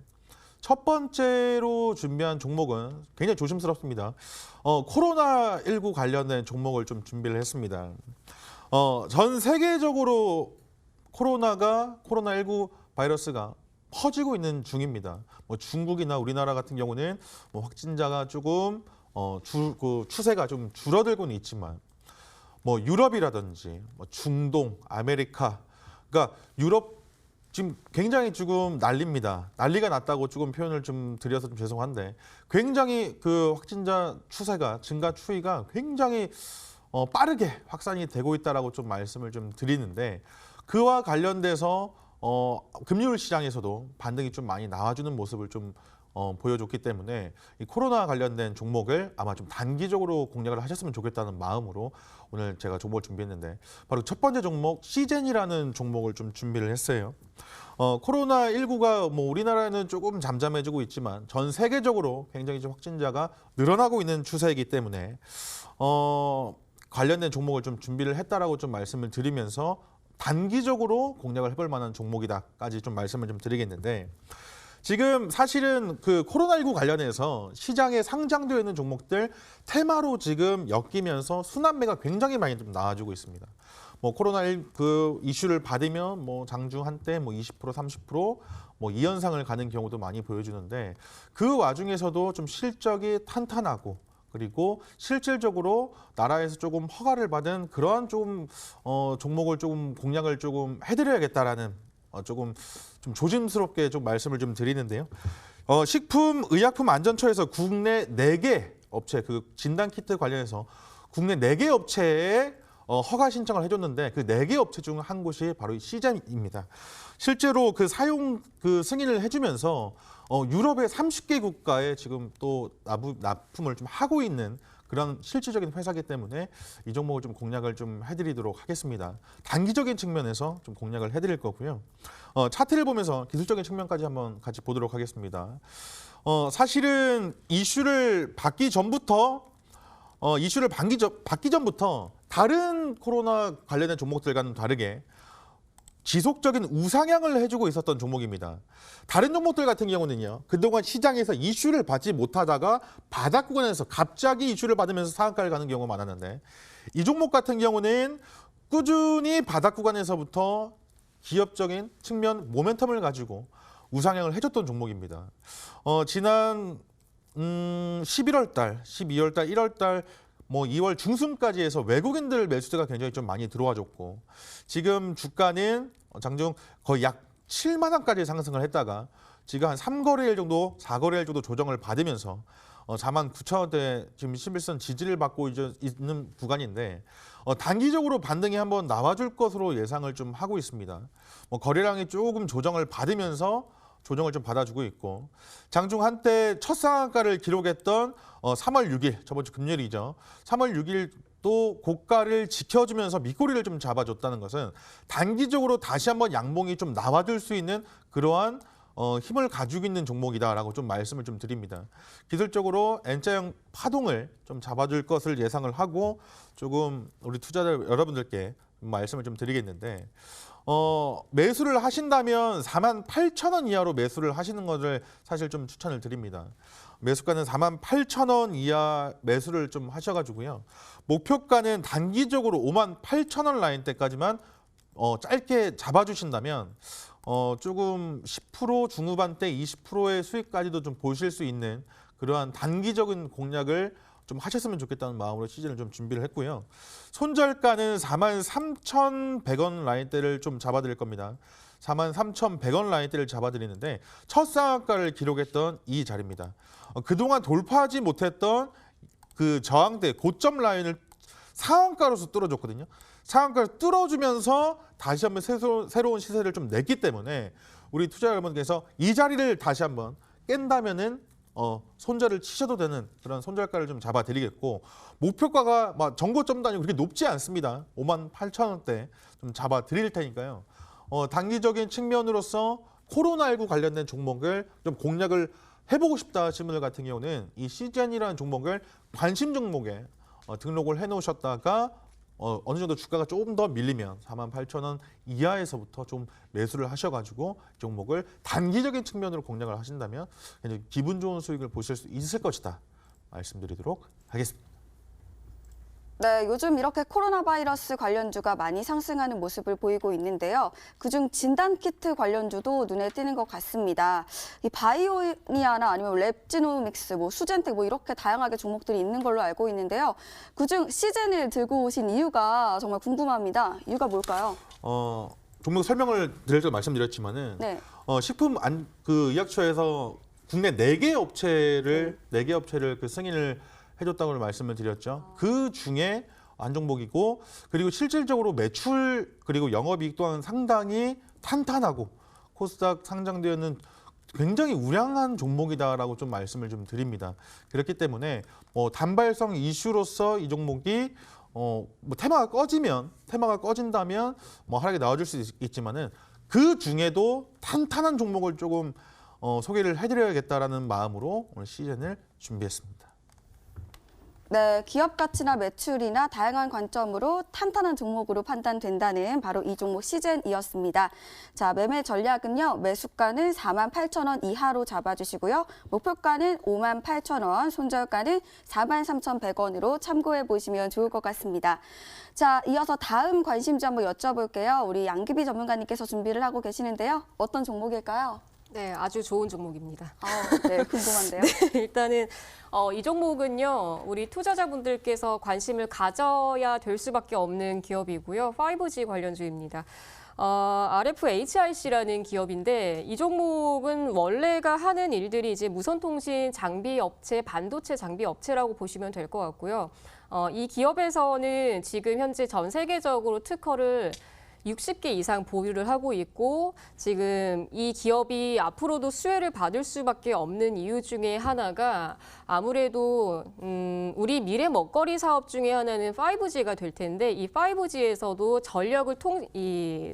첫 번째로 준비한 종목은 굉장히 조심스럽습니다. 코로나19 관련된 종목을 좀 준비를 했습니다. 전 세계적으로 코로나19 바이러스가 퍼지고 있는 중입니다. 뭐 중국이나 우리나라 같은 경우는 뭐 확진자가 조금 그 추세가 좀 줄어들고는 있지만 뭐 유럽이라든지 뭐 중동, 아메리카, 그러니까 유럽 지금 굉장히 지금 난립니다. 난리가 났다고 조금 표현을 좀 드려서 좀 죄송한데 굉장히 그 확진자 추세가 증가 추이가 굉장히 빠르게 확산이 되고 있다라고 좀 말씀을 좀 드리는데 그와 관련돼서 금융 시장에서도 반등이 좀 많이 나와주는 모습을 좀 보여줬기 때문에 이 코로나 관련된 종목을 아마 좀 단기적으로 공략을 하셨으면 좋겠다는 마음으로 오늘 제가 종목을 준비했는데 바로 첫 번째 종목 시젠이라는 종목을 좀 준비를 했어요. 코로나19가 뭐 우리나라에는 조금 잠잠해지고 있지만 전 세계적으로 굉장히 좀 확진자가 늘어나고 있는 추세이기 때문에 관련된 종목을 좀 준비를 했다라고 좀 말씀을 드리면서 단기적으로 공략을 해볼 만한 종목이다까지 좀 말씀을 좀 드리겠는데 지금 사실은 그 코로나19 관련해서 시장에 상장되어 있는 종목들 테마로 지금 엮이면서 순환매가 굉장히 많이 좀 나와주고 있습니다. 뭐 코로나19 그 이슈를 받으면 뭐 장중 한때 뭐 20% 30% 뭐 이 현상을 가는 경우도 많이 보여주는데 그 와중에서도 좀 실적이 탄탄하고 그리고 실질적으로 나라에서 조금 허가를 받은 그러한 조금 종목을 조금 공략을 조금 해드려야겠다라는 조금 좀 조심스럽게 좀 말씀을 좀 드리는데요. 식품의약품안전처에서 국내 4개 업체 그 진단 키트 관련해서 국내 4개 업체에 허가 신청을 해줬는데 그 4개 업체 중 한 곳이 바로 이 시젠입니다. 실제로 그 사용 그 승인을 해주면서 유럽의 30개 국가에 지금 또 납품을 좀 하고 있는 그런 실질적인 회사이기 때문에 이 종목을 좀 공략을 좀 해드리도록 하겠습니다. 단기적인 측면에서 좀 공략을 해드릴 거고요. 차트를 보면서 기술적인 측면까지 한번 같이 보도록 하겠습니다. 사실은 이슈를 받기 전부터 받기 전부터 다른 코로나 관련된 종목들과는 다르게 지속적인 우상향을 해주고 있었던 종목입니다. 다른 종목들 같은 경우는요. 그동안 시장에서 이슈를 받지 못하다가 바닥 구간에서 갑자기 이슈를 받으면서 상한가를 가는 경우가 많았는데 이 종목 같은 경우는 꾸준히 바닥 구간에서부터 기업적인 측면 모멘텀을 가지고 우상향을 해줬던 종목입니다. 지난 11월 달, 12월 달, 1월 달 뭐 2월 중순까지 해서 외국인들 매수세가 굉장히 좀 많이 들어와줬고 지금 주가는 장중 거의 약 7만 원까지 상승을 했다가 지금 한 3거래일 정도, 4거래일 정도 조정을 받으면서 4만 9천 원대 지금 11선 지지를 받고 있는 구간인데 단기적으로 반등이 한번 나와줄 것으로 예상을 좀 하고 있습니다. 거래량이 조금 조정을 받으면서 조정을 좀 받아주고 있고 장중 한때 첫 상한가를 기록했던 3월 6일 저번 주 금요일이죠. 3월 6일 또 고가를 지켜주면서 밑꼬리를 좀 잡아줬다는 것은 단기적으로 다시 한번 양봉이 좀 나와줄 수 있는 그러한 힘을 가지고 있는 종목이다라고 좀 말씀을 좀 드립니다. 기술적으로 N자형 파동을 좀 잡아줄 것을 예상을 하고 조금 우리 투자자 여러분들께 말씀을 좀 드리겠는데 매수를 하신다면 48,000원 이하로 매수를 하시는 것을 사실 좀 추천을 드립니다. 매수가는 48,000원 이하 매수를 좀 하셔가지고요. 목표가는 단기적으로 58,000원 라인대까지만 짧게 잡아주신다면 조금 10% 중후반대 20%의 수익까지도 좀 보실 수 있는 그러한 단기적인 공략을 좀 하셨으면 좋겠다는 마음으로 시즌을 좀 준비를 했고요. 손절가는 43,100원 라인대를 좀 잡아드릴 겁니다. 43,100원 라인대를 잡아드리는데 첫 상한가를 기록했던 이 자리입니다. 그동안 돌파하지 못했던 그 저항대 고점 라인을 상한가로서 뚫어줬거든요. 상한가를 뚫어주면서 다시 한번 새로운 시세를 좀 냈기 때문에 우리 투자 여러분께서 이 자리를 다시 한번 깬다면은 손절을 치셔도 되는 그런 손절가를 좀 잡아드리겠고 목표가가 막 정고점도 아니고 그렇게 높지 않습니다. 58,000원대 좀 잡아드릴 테니까요. 단기적인 측면으로서 코로나19 관련된 종목을 좀 공략을 해보고 싶다 하시는 분들 같은 경우는 이 시즌이라는 종목을 관심 종목에 등록을 해놓으셨다가 어느 정도 주가가 조금 더 밀리면 48,000원 이하에서부터 좀 매수를 하셔가지고 종목을 단기적인 측면으로 공략을 하신다면 굉장히 기분 좋은 수익을 보실 수 있을 것이다 말씀드리도록 하겠습니다. 네, 요즘 이렇게 코로나 바이러스 관련주가 많이 상승하는 모습을 보이고 있는데요. 그중 진단키트 관련주도 눈에 띄는 것 같습니다. 이 바이오니아나 아니면 랩지노믹스, 수젠텍 이렇게 다양하게 종목들이 있는 걸로 알고 있는데요. 그중 시젠을 들고 오신 이유가 정말 궁금합니다. 이유가 뭘까요? 종목 설명을 드릴 때 말씀드렸지만은 네. 의약처에서 국내 4개 업체를 그 승인을 해줬다고 말씀을 드렸죠. 그 중에 한 종목이고 그리고 실질적으로 매출 그리고 영업이익 또한 상당히 탄탄하고 코스닥 상장되어있는 굉장히 우량한 종목이다라고 좀 말씀을 좀 드립니다. 그렇기 때문에 단발성 이슈로서 이 종목이 테마가 꺼진다면 하락이 나와줄 수 있지만은 그 중에도 탄탄한 종목을 조금 소개를 해드려야겠다라는 마음으로 오늘 시즌을 준비했습니다. 네, 기업 가치나 매출이나 다양한 관점으로 탄탄한 종목으로 판단된다는 바로 이 종목 시젠이었습니다. 자, 매매 전략은요. 매수가는 48,000원 이하로 잡아주시고요. 목표가는 58,000원, 손절가는 43,100원으로 참고해 보시면 좋을 것 같습니다. 자, 이어서 다음 관심주 한번 여쭤볼게요. 우리 양기비 전문가님께서 준비를 하고 계시는데요. 어떤 종목일까요? 네, 아주 좋은 종목입니다. 네, 궁금한데요. 일단은 이 종목은요, 우리 투자자분들께서 관심을 가져야 될 수밖에 없는 기업이고요. 5G 관련주입니다. RFHIC라는 기업인데 이 종목은 원래가 하는 일들이 이제 무선통신 장비 업체, 반도체 장비 업체라고 보시면 될 것 같고요. 이 기업에서는 지금 현재 전 세계적으로 특허를 60개 이상 보유를 하고 있고 지금 이 기업이 앞으로도 수혜를 받을 수밖에 없는 이유 중에 하나가 아무래도 우리 미래 먹거리 사업 중에 하나는 5G가 될 텐데 이 5G에서도 전력을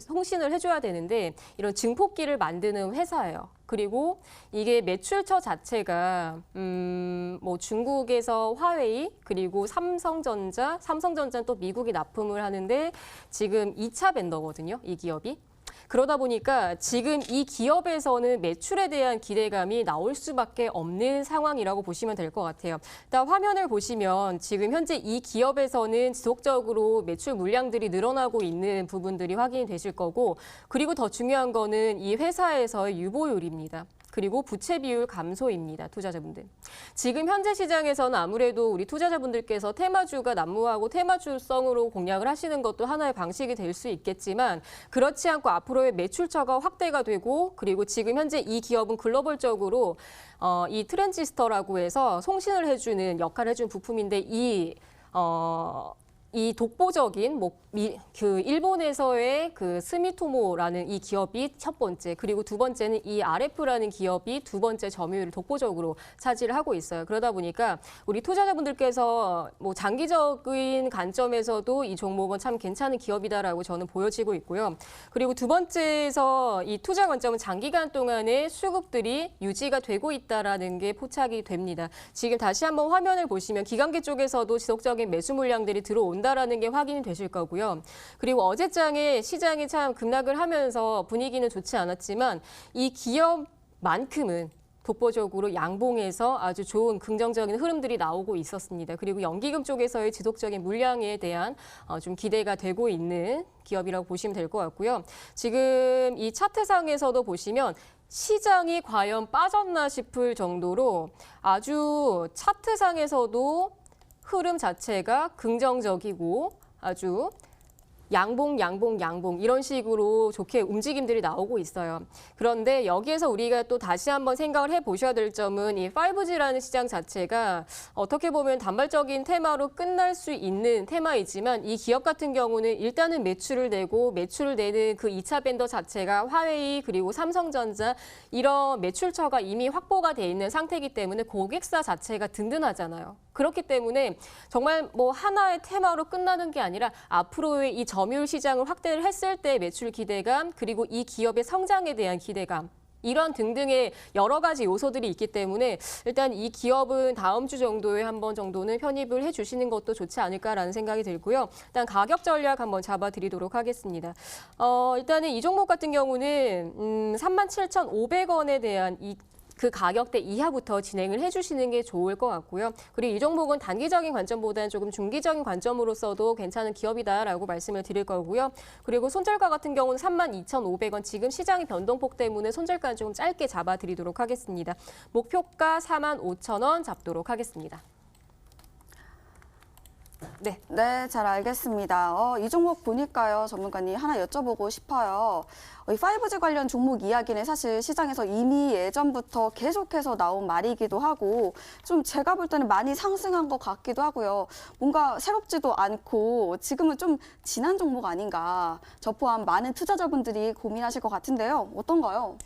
통신을 해줘야 되는데 이런 증폭기를 만드는 회사예요. 그리고 이게 매출처 자체가 중국에서 화웨이 그리고 삼성전자는 또 미국이 납품을 하는데 지금 2차 벤더거든요, 이 기업이. 그러다 보니까 지금 이 기업에서는 매출에 대한 기대감이 나올 수밖에 없는 상황이라고 보시면 될 것 같아요. 일단 화면을 보시면 지금 현재 이 기업에서는 지속적으로 매출 물량들이 늘어나고 있는 부분들이 확인이 되실 거고 그리고 더 중요한 거는 이 회사에서의 유보율입니다. 그리고 부채 비율 감소입니다. 투자자분들. 지금 현재 시장에서는 아무래도 우리 투자자분들께서 테마주가 난무하고 테마주성으로 공략을 하시는 것도 하나의 방식이 될 수 있겠지만 그렇지 않고 앞으로의 매출처가 확대가 되고 그리고 지금 현재 이 기업은 글로벌적으로 이 트랜지스터라고 해서 송신을 해주는 역할을 해주는 부품인데 이 독보적인 일본에서의 그 스미토모라는 이 기업이 첫 번째 그리고 두 번째는 이 RF라는 기업이 두 번째 점유율을 독보적으로 차지를 하고 있어요. 그러다 보니까 우리 투자자분들께서 장기적인 관점에서도 이 종목은 참 괜찮은 기업이다라고 저는 보여지고 있고요. 그리고 두 번째에서 이 투자 관점은 장기간 동안의 수급들이 유지가 되고 있다라는 게 포착이 됩니다. 지금 다시 한번 화면을 보시면 기관계 쪽에서도 지속적인 매수 물량들이 들어온다라는 게 확인이 되실 거고요. 그리고 어제장에 시장이 참 급락을 하면서 분위기는 좋지 않았지만 이 기업만큼은 독보적으로 양봉에서 아주 좋은 긍정적인 흐름들이 나오고 있었습니다. 그리고 연기금 쪽에서의 지속적인 물량에 대한 좀 기대가 되고 있는 기업이라고 보시면 될 것 같고요. 지금 이 차트상에서도 보시면 시장이 과연 빠졌나 싶을 정도로 아주 차트상에서도 흐름 자체가 긍정적이고 아주 양봉 이런 식으로 좋게 움직임들이 나오고 있어요. 그런데 여기에서 우리가 또 다시 한번 생각을 해보셔야 될 점은 이 5G라는 시장 자체가 어떻게 보면 단발적인 테마로 끝날 수 있는 테마이지만 이 기업 같은 경우는 일단은 매출을 내는 그 2차 벤더 자체가 화웨이 그리고 삼성전자 이런 매출처가 이미 확보가 돼 있는 상태이기 때문에 고객사 자체가 든든하잖아요. 그렇기 때문에 정말 하나의 테마로 끝나는 게 아니라 앞으로의 이 점유율 시장을 확대를 했을 때 매출 기대감 그리고 이 기업의 성장에 대한 기대감 이런 등등의 여러 가지 요소들이 있기 때문에 일단 이 기업은 다음 주 정도에 한 번 정도는 편입을 해주시는 것도 좋지 않을까라는 생각이 들고요. 일단 가격 전략 한번 잡아드리도록 하겠습니다. 일단은 이 종목 같은 경우는 37,500원에 대한 그 가격대 이하부터 진행을 해주시는 게 좋을 것 같고요. 그리고 이 종목은 단기적인 관점보다는 조금 중기적인 관점으로서도 괜찮은 기업이다라고 말씀을 드릴 거고요. 그리고 손절가 같은 경우는 32,500원. 지금 시장의 변동폭 때문에 손절가는 조금 짧게 잡아드리도록 하겠습니다. 목표가 45,000원 잡도록 하겠습니다. 네. 네, 잘 알겠습니다. 이 종목 보니까요, 전문가님 하나 여쭤보고 싶어요. 이 5G 관련 종목 이야기는 사실 시장에서 이미 예전부터 계속해서 나온 말이기도 하고 좀 제가 볼 때는 많이 상승한 것 같기도 하고요. 뭔가 새롭지도 않고 지금은 좀 지난 종목 아닌가. 저 포함 많은 투자자분들이 고민하실 것 같은데요. 어떤가요?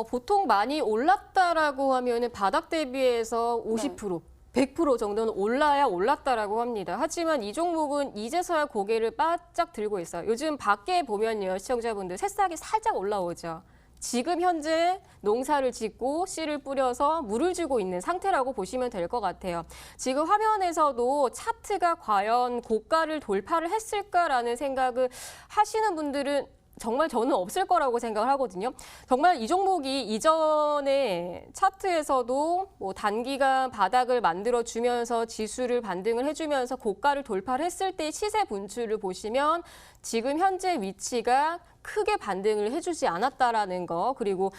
보통 많이 올랐다라고 하면은 바닥 대비해서 50%. 100% 정도는 올라야 올랐다라고 합니다. 하지만 이 종목은 이제서야 고개를 바짝 들고 있어요. 요즘 밖에 보면요, 시청자분들 새싹이 살짝 올라오죠. 지금 현재 농사를 짓고 씨를 뿌려서 물을 주고 있는 상태라고 보시면 될 것 같아요. 지금 화면에서도 차트가 과연 고가를 돌파를 했을까라는 생각을 하시는 분들은 정말 저는 없을 거라고 생각을 하거든요. 정말 이 종목이 이전에 차트에서도 뭐 단기간 바닥을 만들어주면서 지수를 반등을 해주면서 고가를 돌파를 했을 때 시세 분출을 보시면 지금 현재 위치가 크게 반등을 해주지 않았다라는 거, 그리고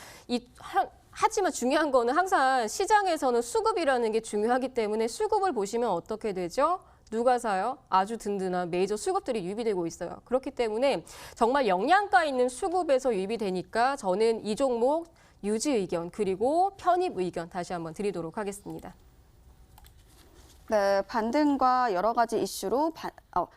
하지만 중요한 거는 항상 시장에서는 수급이라는 게 중요하기 때문에 수급을 보시면 어떻게 되죠? 누가 사요? 아주 든든한 메이저 수급들이 유입되고 있어요. 그렇기 때문에 정말 영양가 있는 수급에서 유입이 되니까 저는 이 종목 유지 의견 그리고 편입 의견 다시 한번 드리도록 하겠습니다. 네, 반등과 여러 가지 이슈로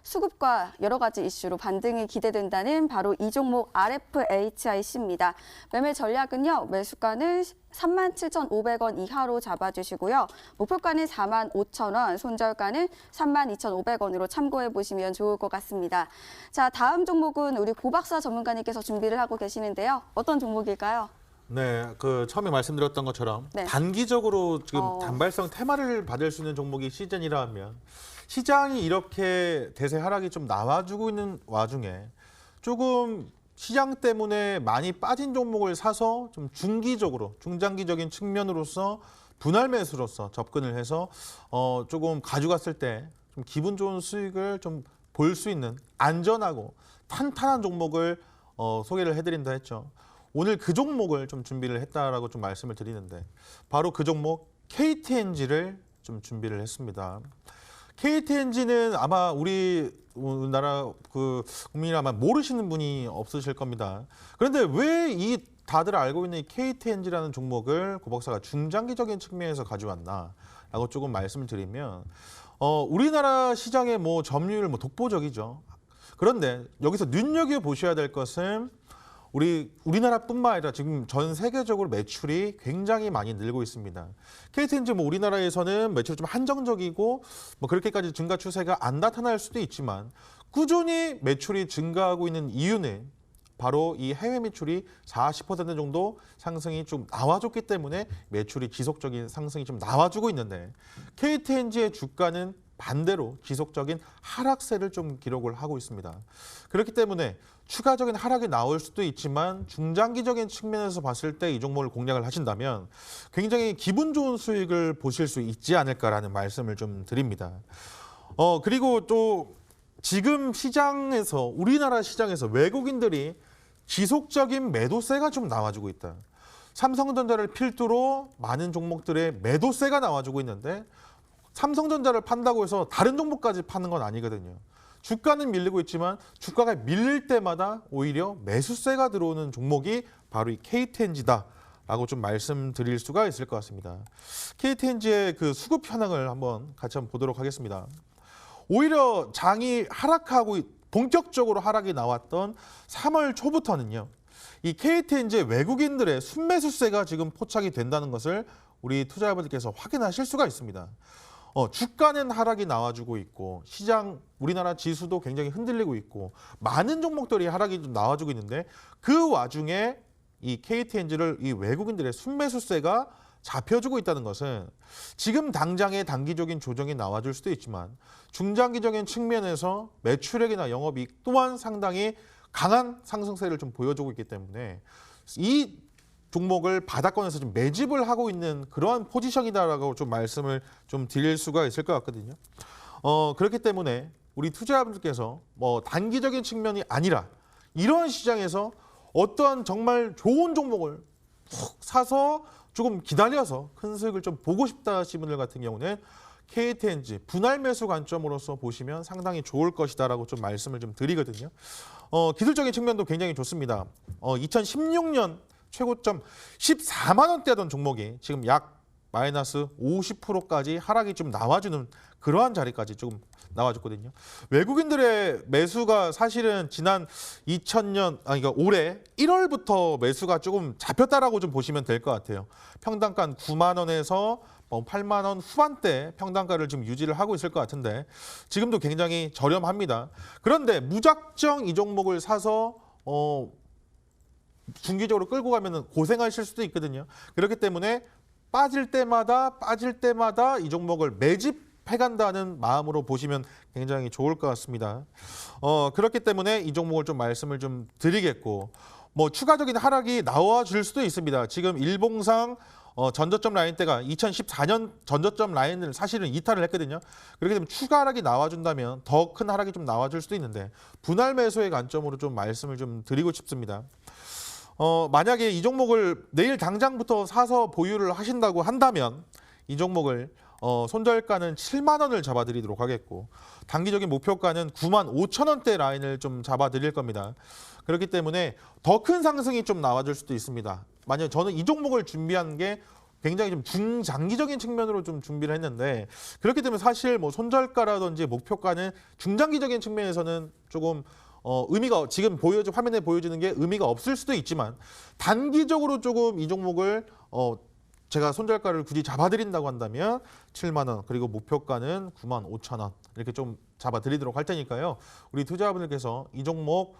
수급과 여러 가지 이슈로 반등이 기대된다는 바로 이 종목 RFHIC입니다. 매매 전략은요, 매수가는 37,500원 이하로 잡아주시고요. 목표가는 45,000원, 손절가는 32,500원으로 참고해 보시면 좋을 것 같습니다. 자, 다음 종목은 우리 고박사 전문가님께서 준비를 하고 계시는데요. 어떤 종목일까요? 네, 처음에 말씀드렸던 것처럼 네. 단기적으로 지금 단발성 테마를 받을 수 있는 종목이 시즌이라 하면 시장이 이렇게 대세 하락이 좀 나와주고 있는 와중에 조금 시장 때문에 많이 빠진 종목을 사서 좀 중기적으로, 중장기적인 측면으로서 분할 매수로서 접근을 해서 조금 가져갔을 때 좀 기분 좋은 수익을 좀 볼 수 있는 안전하고 탄탄한 종목을 소개를 해드린다 했죠. 오늘 그 종목을 좀 준비를 했다라고 좀 말씀을 드리는데 바로 그 종목 KTNG를 좀 준비를 했습니다. KTNG는 아마 우리나라 국민이 아마 모르시는 분이 없으실 겁니다. 그런데 왜 이 다들 알고 있는 이 KTNG라는 종목을 고박사가 중장기적인 측면에서 가져왔나라고 조금 말씀을 드리면 우리나라 시장의 점유율 독보적이죠. 그런데 여기서 눈여겨 보셔야 될 것은 우리나라뿐만 아니라 지금 전 세계적으로 매출이 굉장히 많이 늘고 있습니다. KTNG 우리나라에서는 매출이 좀 한정적이고 그렇게까지 증가 추세가 안 나타날 수도 있지만 꾸준히 매출이 증가하고 있는 이유는 바로 이 해외 매출이 40% 정도 상승이 좀 나와줬기 때문에 매출이 지속적인 상승이 좀 나와주고 있는데 KTNG의 주가는 반대로 지속적인 하락세를 좀 기록을 하고 있습니다. 그렇기 때문에 추가적인 하락이 나올 수도 있지만 중장기적인 측면에서 봤을 때 이 종목을 공략을 하신다면 굉장히 기분 좋은 수익을 보실 수 있지 않을까라는 말씀을 좀 드립니다. 그리고 또 지금 시장에서 우리나라 시장에서 외국인들이 지속적인 매도세가 좀 나와주고 있다. 삼성전자를 필두로 많은 종목들의 매도세가 나와주고 있는데 삼성전자를 판다고 해서 다른 종목까지 파는 건 아니거든요. 주가는 밀리고 있지만 주가가 밀릴 때마다 오히려 매수세가 들어오는 종목이 바로 이 KTNG다라고 좀 말씀드릴 수가 있을 것 같습니다. KTNG의 그 수급 현황을 같이 한번 보도록 하겠습니다. 오히려 장이 하락하고 본격적으로 하락이 나왔던 3월 초부터는요. 이 KTNG의 외국인들의 순매수세가 지금 포착이 된다는 것을 우리 투자자분들께서 확인하실 수가 있습니다. 주가는 하락이 나와주고 있고 시장 우리나라 지수도 굉장히 흔들리고 있고 많은 종목들이 하락이 좀 나와주고 있는데 그 와중에 이 KTNG를 이 외국인들의 순매수세가 잡혀주고 있다는 것은 지금 당장의 단기적인 조정이 나와줄 수도 있지만 중장기적인 측면에서 매출액이나 영업이익 또한 상당히 강한 상승세를 좀 보여주고 있기 때문에 이 종목을 바닥권에서 좀 매집을 하고 있는 그러한 포지션이다라고 좀 말씀을 좀 드릴 수가 있을 것 같거든요. 그렇기 때문에 우리 투자자분들께서 뭐 단기적인 측면이 아니라 이런 시장에서 어떠한 정말 좋은 종목을 푹 사서 조금 기다려서 큰 수익을 좀 보고 싶다 하시는 분들 같은 경우는 KTNG 분할 매수 관점으로서 보시면 상당히 좋을 것이다라고 좀 말씀을 좀 드리거든요. 기술적인 측면도 굉장히 좋습니다. 2016년 최고점 14만 원대 하던 종목이 지금 약 마이너스 50%까지 하락이 좀 나와주는 그러한 자리까지 조금 나와줬거든요. 외국인들의 매수가 사실은 지난 2000년, 그러니까 올해 1월부터 매수가 조금 잡혔다라고 좀 보시면 될 것 같아요. 평당가 9만 원에서 8만 원 후반대 평당가를 지금 유지를 하고 있을 것 같은데 지금도 굉장히 저렴합니다. 그런데 무작정 이 종목을 사서 중기적으로 끌고 가면 고생하실 수도 있거든요. 그렇기 때문에 빠질 때마다 이 종목을 매집해간다는 마음으로 보시면 굉장히 좋을 것 같습니다. 그렇기 때문에 이 종목을 좀 말씀을 좀 드리겠고 뭐 추가적인 하락이 나와줄 수도 있습니다. 지금 일봉상 전저점 라인대가 2014년 전저점 라인을 사실은 이탈을 했거든요. 그렇기 때문에 추가 하락이 나와준다면 더 큰 하락이 좀 나와줄 수도 있는데 분할 매수의 관점으로 좀 말씀을 좀 드리고 싶습니다. 만약에 이 종목을 내일 당장부터 사서 보유를 하신다고 한다면 이 종목을 손절가는 7만 원을 잡아드리도록 하겠고 단기적인 목표가는 9만 5천 원대 라인을 좀 잡아드릴 겁니다. 그렇기 때문에 더 큰 상승이 좀 나와줄 수도 있습니다. 만약에 저는 이 종목을 준비한 게 굉장히 좀 중장기적인 측면으로 좀 준비를 했는데 그렇기 때문에 사실 뭐 손절가라든지 목표가는 중장기적인 측면에서는 조금 의미가 지금 화면에 보여지는 게 의미가 없을 수도 있지만 단기적으로 조금 이 종목을 제가 손절가를 굳이 잡아드린다고 한다면 7만 원 그리고 목표가는 9만 5천 원 이렇게 좀 잡아드리도록 할 테니까요. 우리 투자자분들께서 이 종목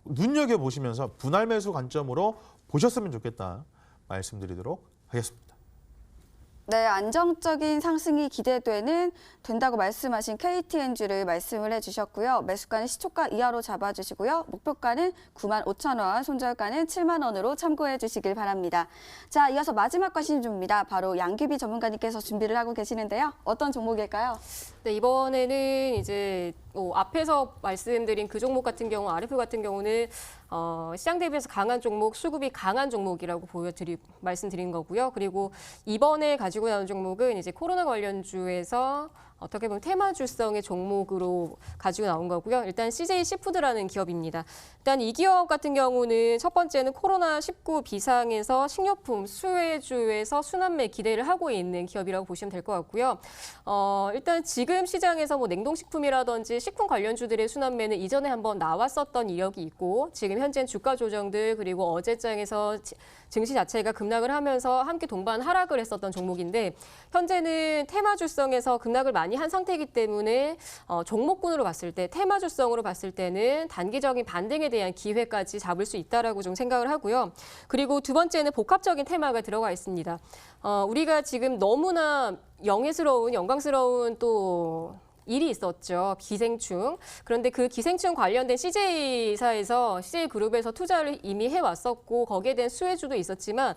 눈여겨보시면서 분할 매수 관점으로 보셨으면 좋겠다 말씀드리도록 하겠습니다. 네, 안정적인 상승이 된다고 말씀하신 KTNG를 말씀을 해주셨고요. 매수가는 시초가 이하로 잡아주시고요. 목표가는 9만 5천 원, 손절가는 7만 원으로 참고해 주시길 바랍니다. 자, 이어서 마지막 관심주입니다. 바로 양규비 전문가님께서 준비를 하고 계시는데요. 어떤 종목일까요? 네, 이번에는 이제 앞에서 말씀드린 그 종목 같은 경우, RF 같은 경우는 시장 대비해서 강한 종목, 수급이 강한 종목이라고 말씀드린 거고요. 그리고 이번에 가지고 나온 종목은 이제 코로나 관련주에서 어떻게 보면 테마주성의 종목으로 가지고 나온 거고요. 일단 CJ 시푸드라는 기업입니다. 일단 이 기업 같은 경우는 첫 번째는 코로나19 비상에서 식료품 수혜주에서 순환매 기대를 하고 있는 기업이라고 보시면 될 것 같고요. 일단 지금 시장에서 뭐 냉동식품이라든지 식품 관련주들의 순환매는 이전에 한번 나왔었던 이력이 있고 지금 현재는 주가 조정들 그리고 어제장에서 증시 자체가 급락을 하면서 함께 동반 하락을 했었던 종목인데 현재는 테마주성에서 급락을 많이 한 상태이기 때문에 종목군으로 봤을 때 테마주성으로 봤을 때는 단기적인 반등에 대한 기회까지 잡을 수 있다라고 좀 생각을 하고요. 그리고 두 번째는 복합적인 테마가 들어가 있습니다. 우리가 지금 너무나 영광스러운 또 일이 있었죠. 기생충. 그런데 그 기생충 관련된 CJ사에서 CJ그룹에서 투자를 이미 해왔었고 거기에 대한 수혜주도 있었지만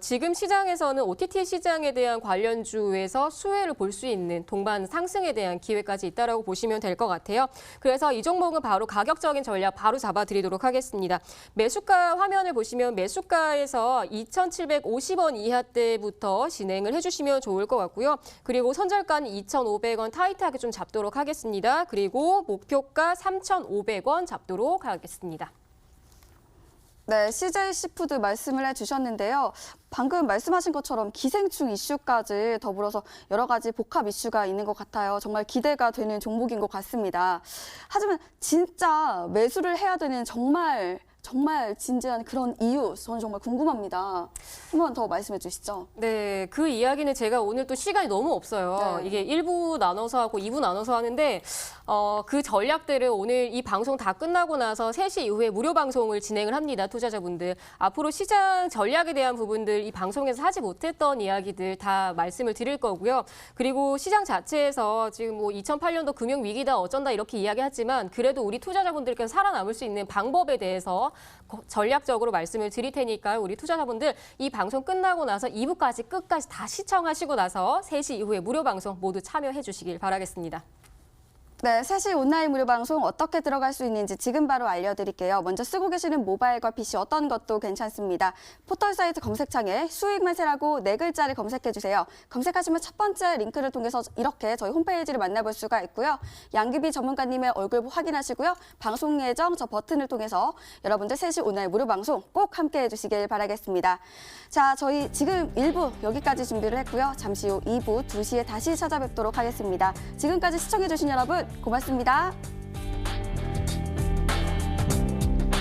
지금 시장에서는 OTT 시장에 대한 관련주에서 수혜를 볼 수 있는 동반 상승에 대한 기회까지 있다라고 보시면 될 것 같아요. 그래서 이 종목은 바로 가격적인 전략 바로 잡아드리도록 하겠습니다. 매수가 화면을 보시면 매수가에서 2,750원 이하대부터 진행을 해주시면 좋을 것 같고요. 그리고 선절가는 2,500원 타이트하게 좀 잡도록 하겠습니다. 그리고 목표가 3,500원 잡도록 하겠습니다. 네, CJ 시푸드 말씀을 해주셨는데요. 방금 말씀하신 것처럼 기생충 이슈까지 더불어서 여러 가지 복합 이슈가 있는 것 같아요. 정말 기대가 되는 종목인 것 같습니다. 하지만 진짜 매수를 해야 되는 정말 정말 진지한 그런 이유 저는 정말 궁금합니다. 한 번 더 말씀해 주시죠. 네, 그 이야기는 제가 오늘 또 시간이 너무 없어요. 네. 이게 1부 나눠서 하고 2부 나눠서 하는데 그 전략들을 오늘 이 방송 다 끝나고 나서 3시 이후에 무료 방송을 진행을 합니다. 투자자분들. 앞으로 시장 전략에 대한 부분들 이 방송에서 하지 못했던 이야기들 다 말씀을 드릴 거고요. 그리고 시장 자체에서 지금 뭐 2008년도 금융위기다 어쩐다 이렇게 이야기하지만 그래도 우리 투자자분들께서 살아남을 수 있는 방법에 대해서 전략적으로 말씀을 드릴 테니까요. 우리 투자자분들 이 방송 끝나고 나서 2부까지 끝까지 다 시청하시고 나서 3시 이후에 무료 방송 모두 참여해 주시길 바라겠습니다. 네, 3시 온라인 무료 방송 어떻게 들어갈 수 있는지 지금 바로 알려드릴게요. 먼저 쓰고 계시는 모바일과 PC 어떤 것도 괜찮습니다. 포털 사이트 검색창에 수익 매세라고 4글자를 검색해주세요. 검색하시면 첫 번째 링크를 통해서 이렇게 저희 홈페이지를 만나볼 수가 있고요. 양규비 전문가님의 얼굴 확인하시고요. 방송 예정 저 버튼을 통해서 여러분들 3시 온라인 무료 방송 꼭 함께해 주시길 바라겠습니다. 자, 저희 지금 1부 여기까지 준비를 했고요. 잠시 후 2부 2시에 다시 찾아뵙도록 하겠습니다. 지금까지 시청해주신 여러분 고맙습니다.